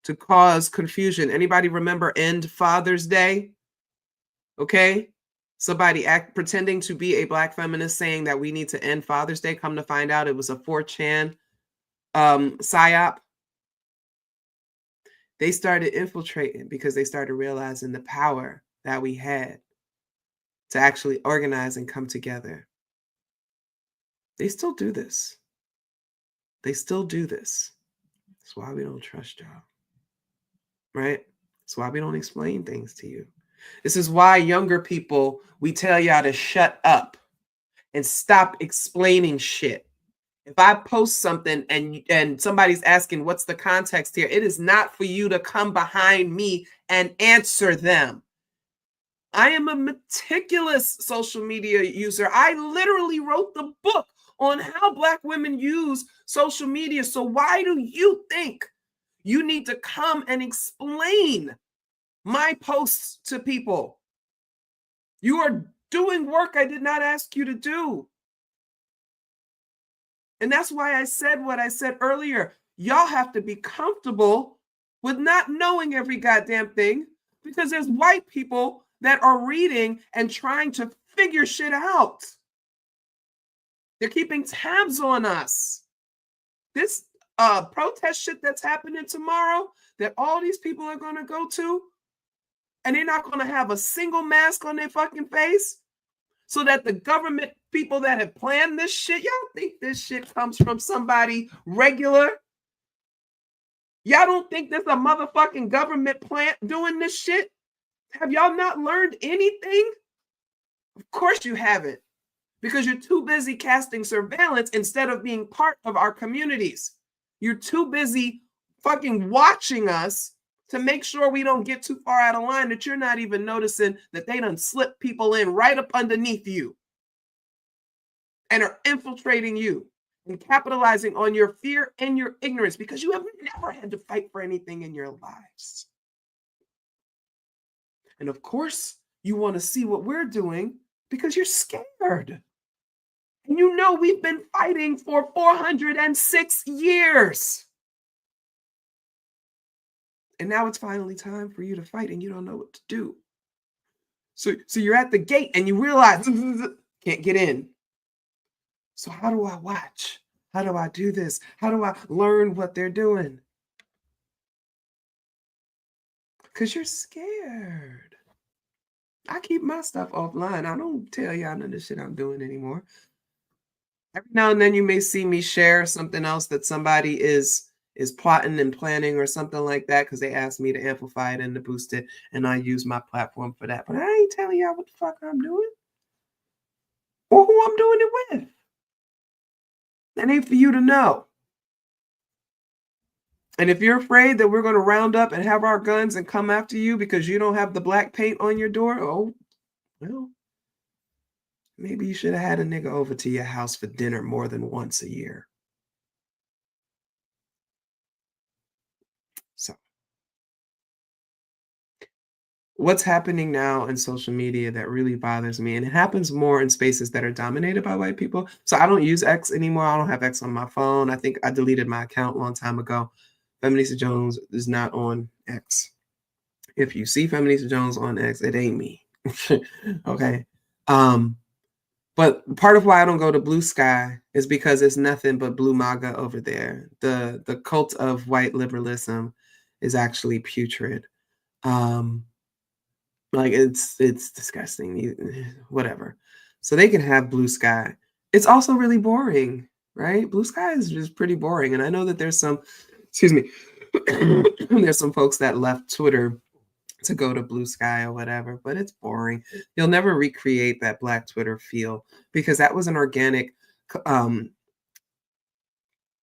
to cause confusion. Anybody remember End Father's Day? Okay. Somebody pretending to be a Black feminist saying that we need to end Father's Day. Come to find out it was a 4chan psyop. They started infiltrating because they started realizing the power that we had to actually organize and come together. They still do this. They still do this. That's why we don't trust y'all. Right? That's why we don't explain things to you. This is why younger people, we tell y'all to shut up and stop explaining shit. If I post something and somebody's asking what's the context here, it is not for you to come behind me and answer them. I am a meticulous social media user. I literally wrote the book on how Black women use social media. So why do you think you need to come and explain my posts to people? You are doing work I did not ask you to do. And that's why I said what I said earlier. Y'all have to be comfortable with not knowing every goddamn thing, because there's white people that are reading and trying to figure shit out. They're keeping tabs on us. This protest shit that's happening tomorrow that all these people are going to go to, and they're not going to have a single mask on their fucking face, so that the government people that have planned this shit, y'all think this shit comes from somebody regular? Y'all don't think there's a motherfucking government plant doing this shit? Have y'all not learned anything? Of course you haven't, because you're too busy casting surveillance instead of being part of our communities. You're too busy fucking watching us to make sure we don't get too far out of line, that you're not even noticing that they done slip people in right up underneath you and are infiltrating you and capitalizing on your fear and your ignorance, because you have never had to fight for anything in your lives. And of course, you want to see what we're doing because you're scared. And you know we've been fighting for 406 years. And now it's finally time for you to fight, and you don't know what to do. So you're at the gate and you realize can't get in. So how do I watch? How do I do this? How do I learn what they're doing? Because you're scared. I keep my stuff offline. I don't tell y'all none of the shit I'm doing anymore. Every now and then you may see me share something else that somebody is plotting and planning or something like that, because they asked me to amplify it and to boost it, and I use my platform for that. But I ain't telling y'all what the fuck I'm doing or who I'm doing it with. That ain't for you to know. And if you're afraid that we're going to round up and have our guns and come after you because you don't have the black paint on your door, oh, well, maybe you should have had a nigga over to your house for dinner more than once a year. So, what's happening now in social media that really bothers me, and it happens more in spaces that are dominated by white people. So I don't use X anymore. I don't have X on my phone. I think I deleted my account a long time ago. Feminista Jones is not on X. If you see Feminista Jones on X, it ain't me. Okay. But part of why I don't go to Blue Sky is because it's nothing but blue MAGA over there. The cult of white liberalism is actually putrid. Um, like it's disgusting. Whatever. So they can have Blue Sky. It's also really boring, right? Blue Sky is just pretty boring. And I know that there's some, excuse me, there's some folks that left Twitter to go to Blue Sky or whatever, but it's boring. You'll never recreate that Black Twitter feel because um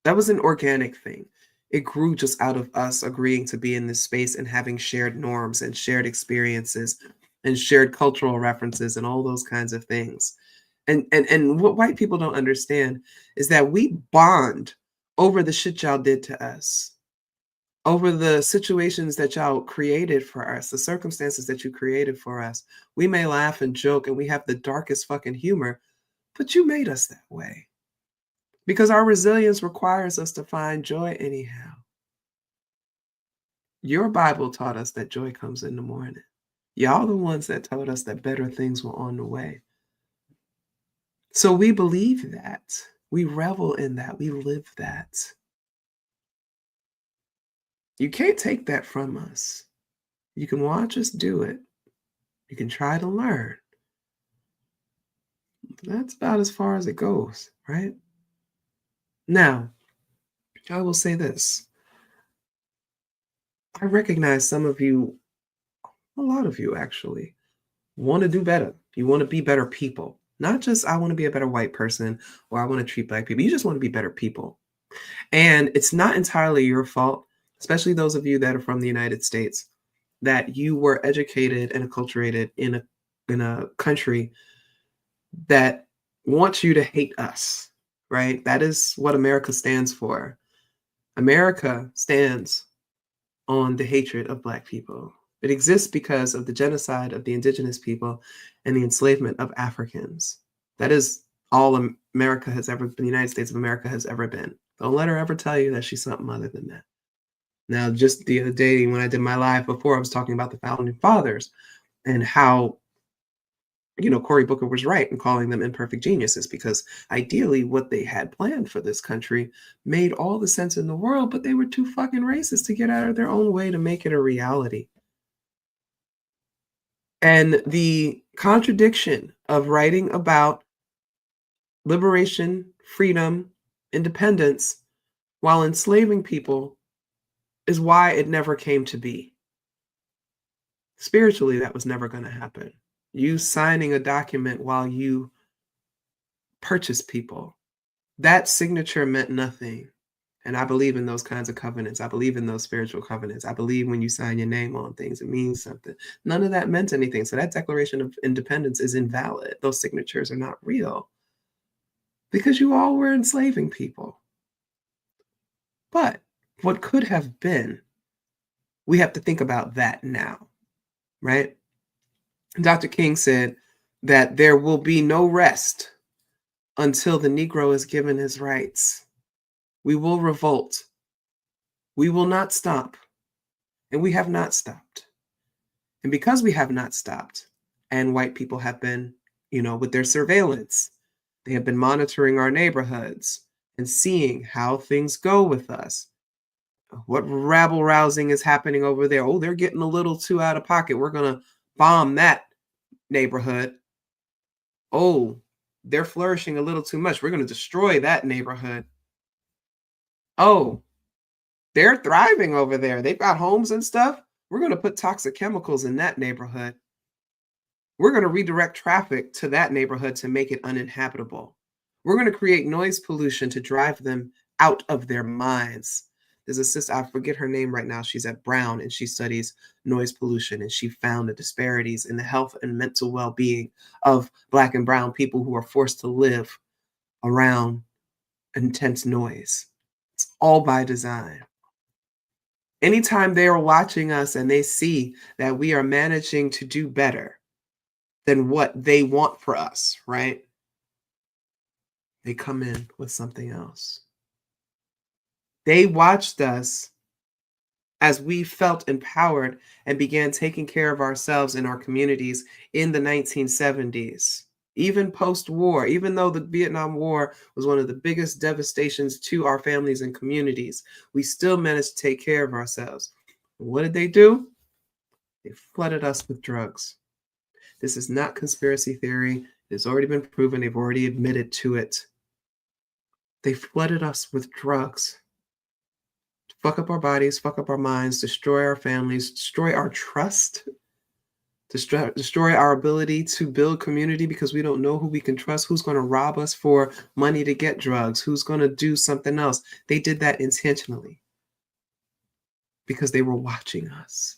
that was an organic thing. It grew just out of us agreeing to be in this space and having shared norms and shared experiences and shared cultural references and all those kinds of things. And what white people don't understand is that we bond over the shit y'all did to us, over the situations that y'all created for us, the circumstances that you created for us. We may laugh and joke and we have the darkest fucking humor, but you made us that way because our resilience requires us to find joy anyhow. Your Bible taught us that joy comes in the morning. Y'all the ones that told us that better things were on the way. So we believe that. We revel in that. We live that. You can't take that from us. You can watch us do it. You can try to learn. That's about as far as it goes, right? Now, I will say this. I recognize some of you, a lot of you actually, want to do better. You want to be better people. Not just, I want to be a better white person or I want to treat Black people. You just want to be better people. And it's not entirely your fault, especially those of you that are from the United States, that you were educated and acculturated in a country that wants you to hate us, right? That is what America stands for. America stands on the hatred of Black people. It exists because of the genocide of the indigenous people and the enslavement of Africans. That is all America has ever been, the United States of America has ever been. Don't let her ever tell you that she's something other than that. Now, just the other day when I did my live before, I was talking about the founding fathers and how, Cory Booker was right in calling them imperfect geniuses because ideally what they had planned for this country made all the sense in the world, but they were too fucking racist to get out of their own way to make it a reality. And the contradiction of writing about liberation, freedom, independence while enslaving people is why it never came to be. Spiritually, that was never going to happen. You signing a document while you purchase people, that signature meant nothing. And I believe in those kinds of covenants. I believe in those spiritual covenants. I believe when you sign your name on things, it means something. None of that meant anything. So that Declaration of Independence is invalid. Those signatures are not real because you all were enslaving people. But what could have been, we have to think about that now, right? Dr. King said that there will be no rest until the Negro is given his rights. We will revolt. We will not stop. And we have not stopped. And because we have not stopped, and white people have been, with their surveillance, they have been monitoring our neighborhoods and seeing how things go with us. What rabble rousing is happening over there? Oh, they're getting a little too out of pocket. We're going to bomb that neighborhood. Oh, they're flourishing a little too much. We're going to destroy that neighborhood. Oh, they're thriving over there. They've got homes and stuff. We're going to put toxic chemicals in that neighborhood. We're going to redirect traffic to that neighborhood to make it uninhabitable. We're going to create noise pollution to drive them out of their minds. There's a sister, I forget her name right now. She's at Brown and she studies noise pollution, and she found the disparities in the health and mental well-being of Black and brown people who are forced to live around intense noise. It's all by design. Anytime they are watching us and they see that we are managing to do better than what they want for us, right? They come in with something else. They watched us as we felt empowered and began taking care of ourselves and our communities in the 1970s. even post-war, even though the Vietnam War was one of the biggest devastations to our families and communities, we still managed to take care of ourselves. What did they do? They flooded us with drugs. This is not conspiracy theory. It's already been proven. They've already admitted to it. They flooded us with drugs. Fuck up our bodies, fuck up our minds, destroy our families, destroy our trust, destroy our ability to build community because we don't know who we can trust, who's going to rob us for money to get drugs, who's going to do something else. They did that intentionally because they were watching us.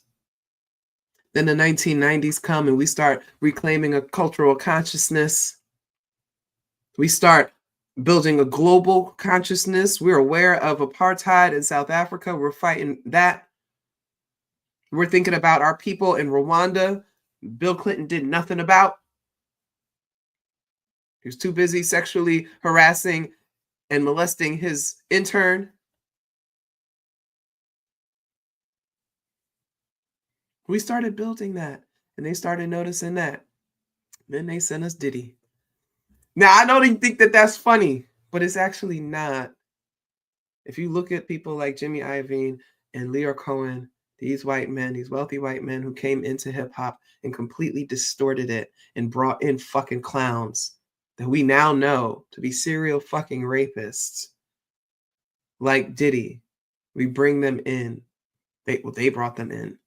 Then the 1990s come and we start reclaiming a cultural consciousness. We start building a global consciousness. We're aware of apartheid in South Africa. We're fighting that. We're thinking about our people in Rwanda. Bill Clinton did nothing about. He was too busy sexually harassing and molesting his intern. We started building that, and they started noticing that. Then they sent us Diddy. Now, I know they think that that's funny, but it's actually not. If you look at people like Jimmy Iovine and Leo Cohen, these white men, these wealthy white men who came into hip hop and completely distorted it and brought in fucking clowns that we now know to be serial fucking rapists, like Diddy, we bring them in. They brought them in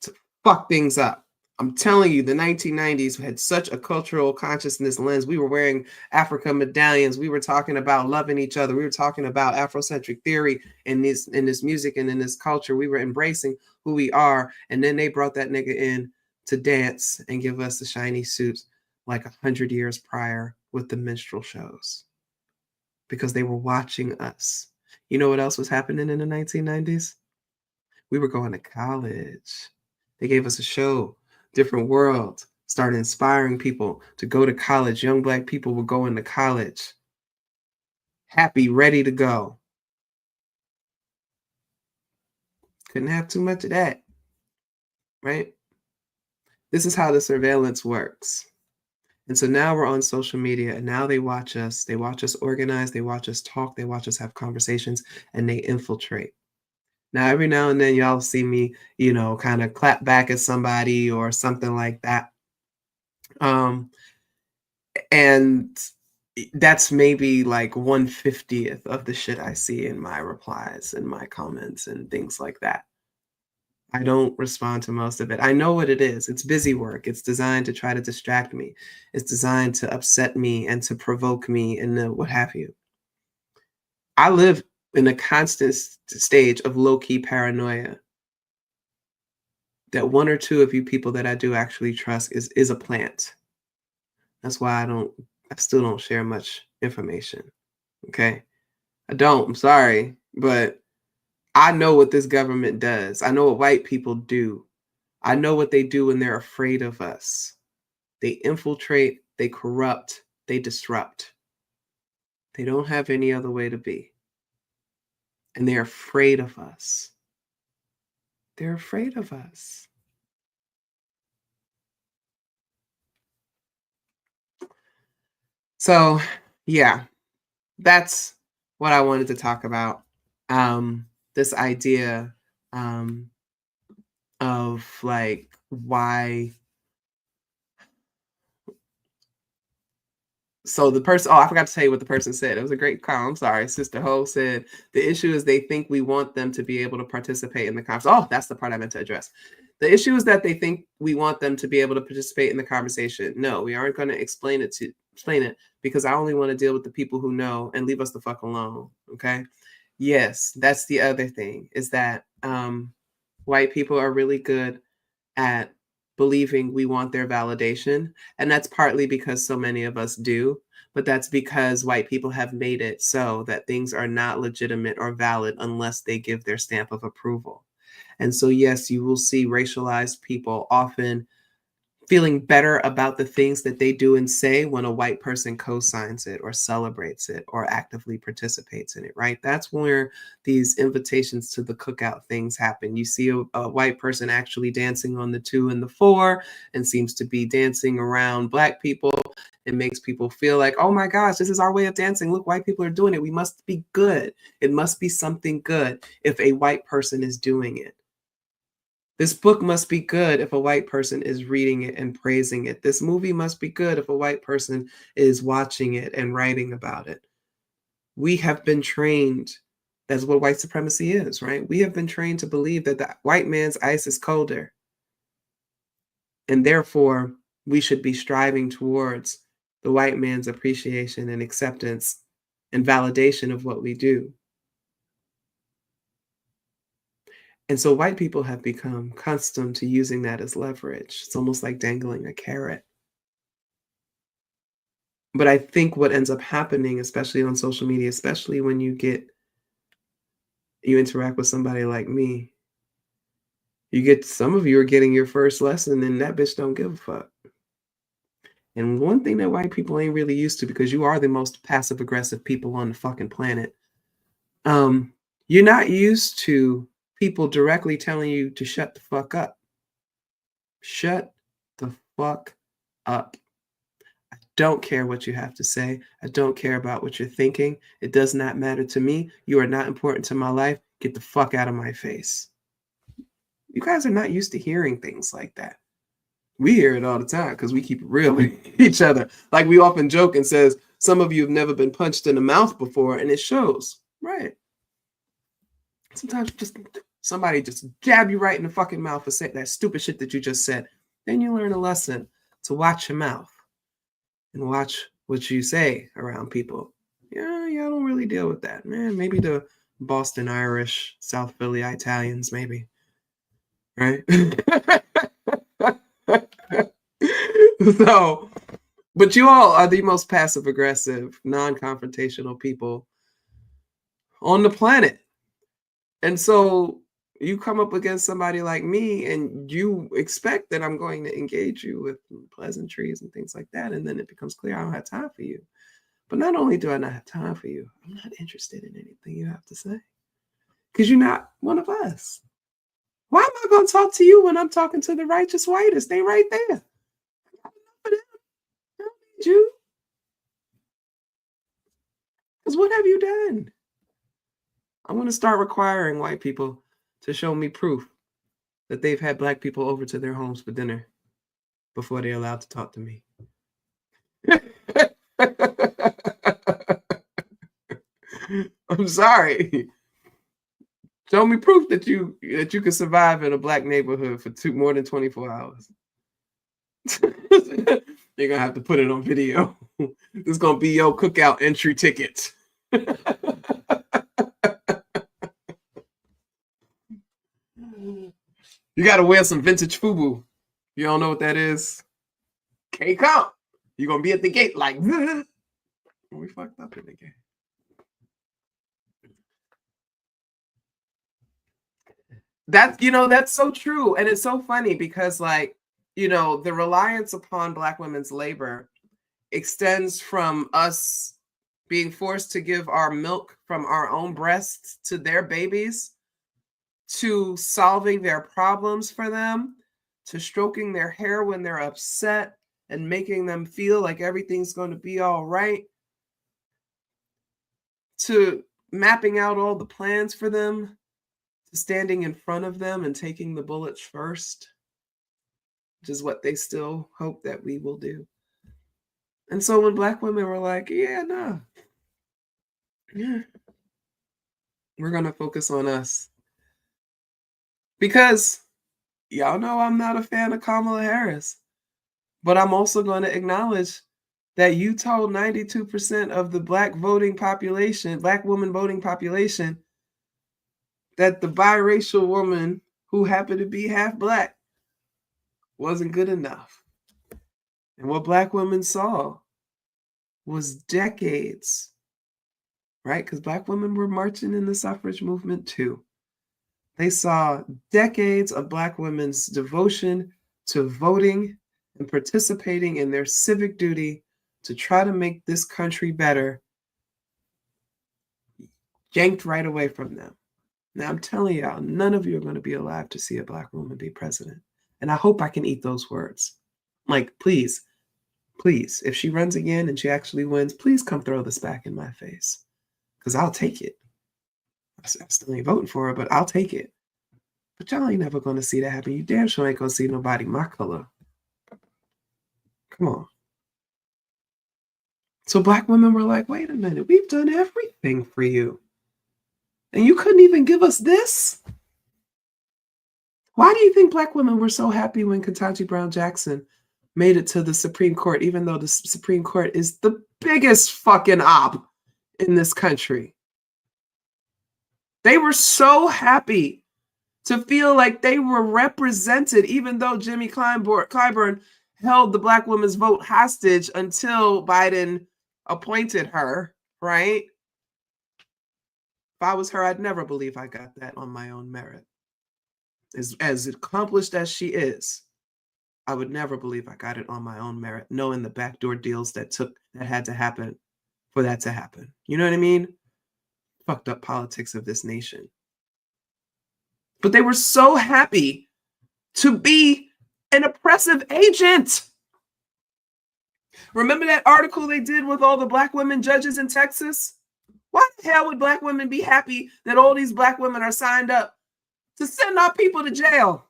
to fuck things up. I'm telling you, the 1990s had such a cultural consciousness lens. We were wearing Africa medallions. We were talking about loving each other. We were talking about Afrocentric theory in this music and in this culture. We were embracing who we are. And then they brought that nigga in to dance and give us the shiny suits like 100 years prior with the minstrel shows because they were watching us. You know what else was happening in the 1990s? We were going to college. They gave us a show, Different World, started inspiring people to go to college. Young Black people were going to college, happy, ready to go. Couldn't have too much of that, right? This is how the surveillance works. And so now we're on social media and now they watch us organize, they watch us talk, they watch us have conversations, and they infiltrate. Now, every now and then y'all see me, kind of clap back at somebody or something like that. And that's maybe like 1/50th of the shit I see in my replies and my comments and things like that. I don't respond to most of it. I know what it is. It's busy work. It's designed to try to distract me. It's designed to upset me and to provoke me and what have you. I live in a constant stage of low-key paranoia that one or two of you people that I do actually trust is a plant. That's why I still don't share much information. Okay? I don't. I'm sorry, but I know what this government does. I know what white people do. I know what they do when they're afraid of us. They infiltrate, they corrupt, they disrupt. They don't have any other way to be. And they're afraid of us. They're afraid of us. So, yeah, that's what I wanted to talk about. This idea of like why. So the person, I forgot to tell you what the person said. It was a great call. I'm sorry. Sister Ho said, the issue is they think we want them to be able to participate in the conversation. Oh, that's the part I meant to address. The issue is that they think we want them to be able to participate in the conversation. No, we aren't going to explain it because I only want to deal with the people who know and leave us the fuck alone. Okay. Yes, that's the other thing is that white people are really good at believing we want their validation. And that's partly because so many of us do, but that's because white people have made it so that things are not legitimate or valid unless they give their stamp of approval. And so, yes, you will see racialized people often feeling better about the things that they do and say when a white person co-signs it or celebrates it or actively participates in it, right? That's where these invitations to the cookout things happen. You see a white person actually dancing on the 2 and the 4 and seems to be dancing around Black people. It makes people feel like, oh my gosh, this is our way of dancing. Look, white people are doing it. We must be good. It must be something good if a white person is doing it. This book must be good if a white person is reading it and praising it. This movie must be good if a white person is watching it and writing about it. We have been trained, that's what white supremacy is, right? We have been trained to believe that the white man's ice is colder. And therefore, we should be striving towards the white man's appreciation and acceptance and validation of what we do. And so white people have become accustomed to using that as leverage. It's almost like dangling a carrot. But I think what ends up happening, especially on social media, especially when you interact with somebody like me, some of you are getting your first lesson and that bitch don't give a fuck. And one thing that white people ain't really used to, because you are the most passive aggressive people on the fucking planet, you're not used to people directly telling you to shut the fuck up. Shut the fuck up. I don't care what you have to say. I don't care about what you're thinking. It does not matter to me. You are not important to my life. Get the fuck out of my face. You guys are not used to hearing things like that. We hear it all the time because we keep it real with each other. Like we often joke and says, some of you have never been punched in the mouth before, and it shows. Right. Sometimes somebody just jab you right in the fucking mouth for saying that stupid shit that you just said. Then you learn a lesson to watch your mouth and watch what you say around people. Yeah, I don't really deal with that. Man, maybe the Boston Irish, South Philly Italians, maybe. Right? So, but you all are the most passive aggressive, non-confrontational people on the planet. And so you come up against somebody like me and you expect that I'm going to engage you with pleasantries and things like that. And then it becomes clear I don't have time for you. But not only do I not have time for you, I'm not interested in anything you have to say because you're not one of us. Why am I going to talk to you when I'm talking to the righteous whitest? They right there. I don't need you. Because what have you done? I want to start requiring white people to show me proof that they've had Black people over to their homes for dinner before they're allowed to talk to me. I'm sorry. Show me proof that you can survive in a Black neighborhood for more than 24 hours. You're gonna have to put it on video. This is gonna be your cookout entry ticket. You gotta wear some vintage FUBU. You don't know what that is? Can't come. You're gonna be at the gate like we fucked up in the game. That's so true. And it's so funny because the reliance upon Black women's labor extends from us being forced to give our milk from our own breasts to their babies, to solving their problems for them, to stroking their hair when they're upset and making them feel like everything's going to be all right, to mapping out all the plans for them, to standing in front of them and taking the bullets first, which is what they still hope that we will do. And so when Black women were like, yeah, we're going to focus on us. Because y'all know I'm not a fan of Kamala Harris, but I'm also going to acknowledge that you told 92% of the Black woman voting population, that the biracial woman who happened to be half Black wasn't good enough. And what Black women saw was decades, right? Because Black women were marching in the suffrage movement too. They saw decades of Black women's devotion to voting and participating in their civic duty to try to make this country better, yanked right away from them. Now, I'm telling y'all, none of you are going to be alive to see a Black woman be president. And I hope I can eat those words. Like, please, please, if she runs again and she actually wins, please come throw this back in my face. Because I'll take it. I still ain't voting for her, but I'll take it. But y'all ain't never going to see that happen. You damn sure ain't going to see nobody my color. Come on. So Black women were like, wait a minute, we've done everything for you. And you couldn't even give us this? Why do you think Black women were so happy when Ketanji Brown Jackson made it to the Supreme Court, even though the Supreme Court is the biggest fucking op in this country? They were so happy to feel like they were represented, even though Jimmy Clyburn held the Black women's vote hostage until Biden appointed her, right? If I was her, I'd never believe I got that on my own merit. As accomplished as she is, I would never believe I got it on my own merit, knowing the backdoor deals that had to happen for that to happen. You know what I mean? Fucked up politics of this nation. But they were so happy to be an oppressive agent. Remember that article they did with all the Black women judges in Texas? Why the hell would Black women be happy that all these Black women are signed up to send our people to jail?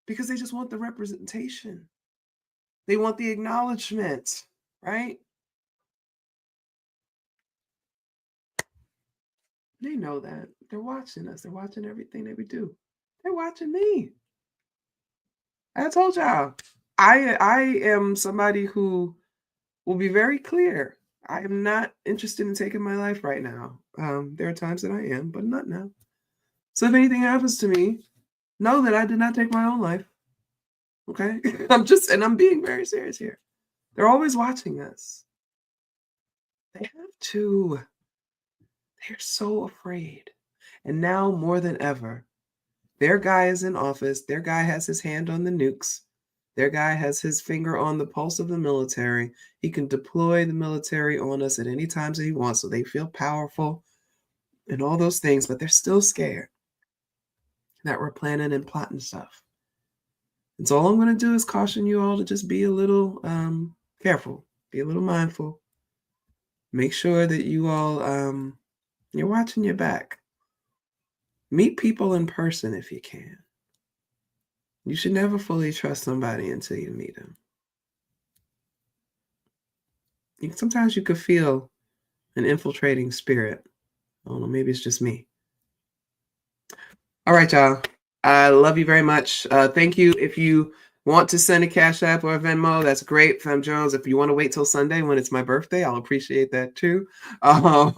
Because they just want the representation. They want the acknowledgement, right? They know that. They're watching us. They're watching everything that we do. They're watching me. I told y'all, I am somebody who will be very clear. I am not interested in taking my life right now. There are times that I am, but not now. So if anything happens to me, know that I did not take my own life. Okay? I'm being very serious here. They're always watching us. They have to. They're so afraid. And now more than ever, their guy is in office. Their guy has his hand on the nukes. Their guy has his finger on the pulse of the military. He can deploy the military on us at any time that he wants, so they feel powerful and all those things, but they're still scared that we're planning and plotting stuff. And so all I'm going to do is caution you all to just be a little careful, be a little mindful. Make sure that you all, you're watching your back. Meet people in person if you can. You should never fully trust somebody until you meet them. Sometimes you could feel an infiltrating spirit. I don't know, maybe it's just me. All right, y'all. I love you very much. Thank you. If you want to send a Cash App or a Venmo, that's great, Fem Jones. If you want to wait till Sunday when it's my birthday, I'll appreciate that too. I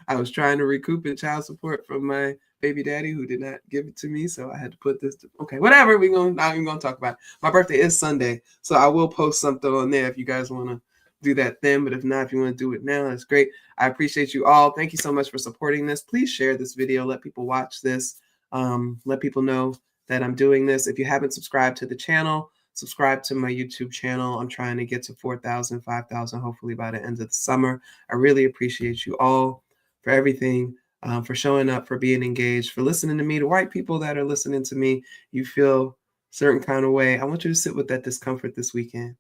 was trying to recoup in child support from my baby daddy who did not give it to me, so I had to put this. Okay, whatever. Not even gonna talk about it. My birthday is Sunday, so I will post something on there if you guys want to do that then. But if not, if you want to do it now, that's great. I appreciate you all. Thank you so much for supporting this. Please share this video. Let people watch this. Let people know that I'm doing this. If you haven't subscribed to the channel, subscribe to my YouTube channel. I'm trying to get to 4,000, 5,000, hopefully by the end of the summer. I really appreciate you all for everything, for showing up, for being engaged, for listening to me. To white people that are listening to me, you feel a certain kind of way. I want you to sit with that discomfort this weekend,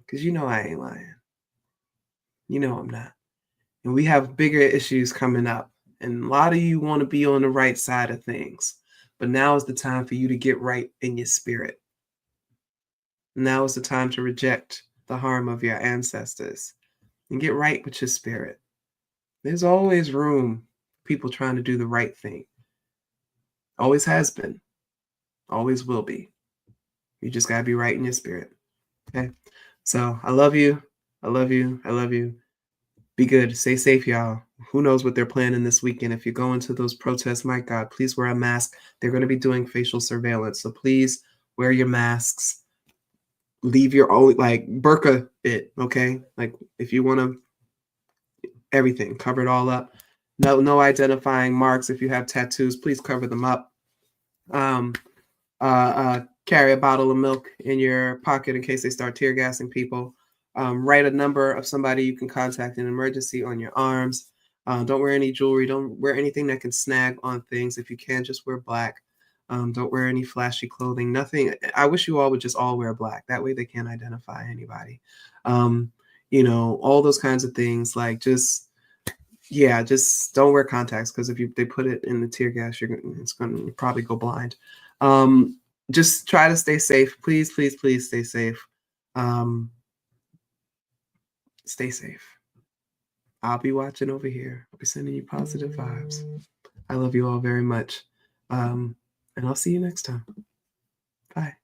because you know I ain't lying. You know I'm not. And we have bigger issues coming up. And a lot of you want to be on the right side of things. But now is the time for you to get right in your spirit. Now is the time to reject the harm of your ancestors and get right with your spirit. There's always room for people trying to do the right thing. Always has been. Always will be. You just got to be right in your spirit. Okay? So I love you. I love you. I love you. Be good. Stay safe, y'all. Who knows what they're planning this weekend? If you're going to those protests, my God, please wear a mask. They're going to be doing facial surveillance. So please wear your masks. Leave your own, like, burqa it, okay? Like, if you want to, everything, cover it all up. No identifying marks. If you have tattoos, please cover them up. Carry a bottle of milk in your pocket in case they start tear gassing people. Write a number of somebody you can contact in an emergency on your arms. Don't wear any jewelry. Don't wear anything that can snag on things. If you can, just wear black. Don't wear any flashy clothing. Nothing. I wish you all would just all wear black. That way they can't identify anybody. Um, all those kinds of things. Like just don't wear contacts, because if they put it in the tear gas, it's going to probably go blind. Just try to stay safe. Please, please, please stay safe. Stay safe. I'll be watching over here. I'll be sending you positive vibes. I love you all very much. And I'll see you next time. Bye.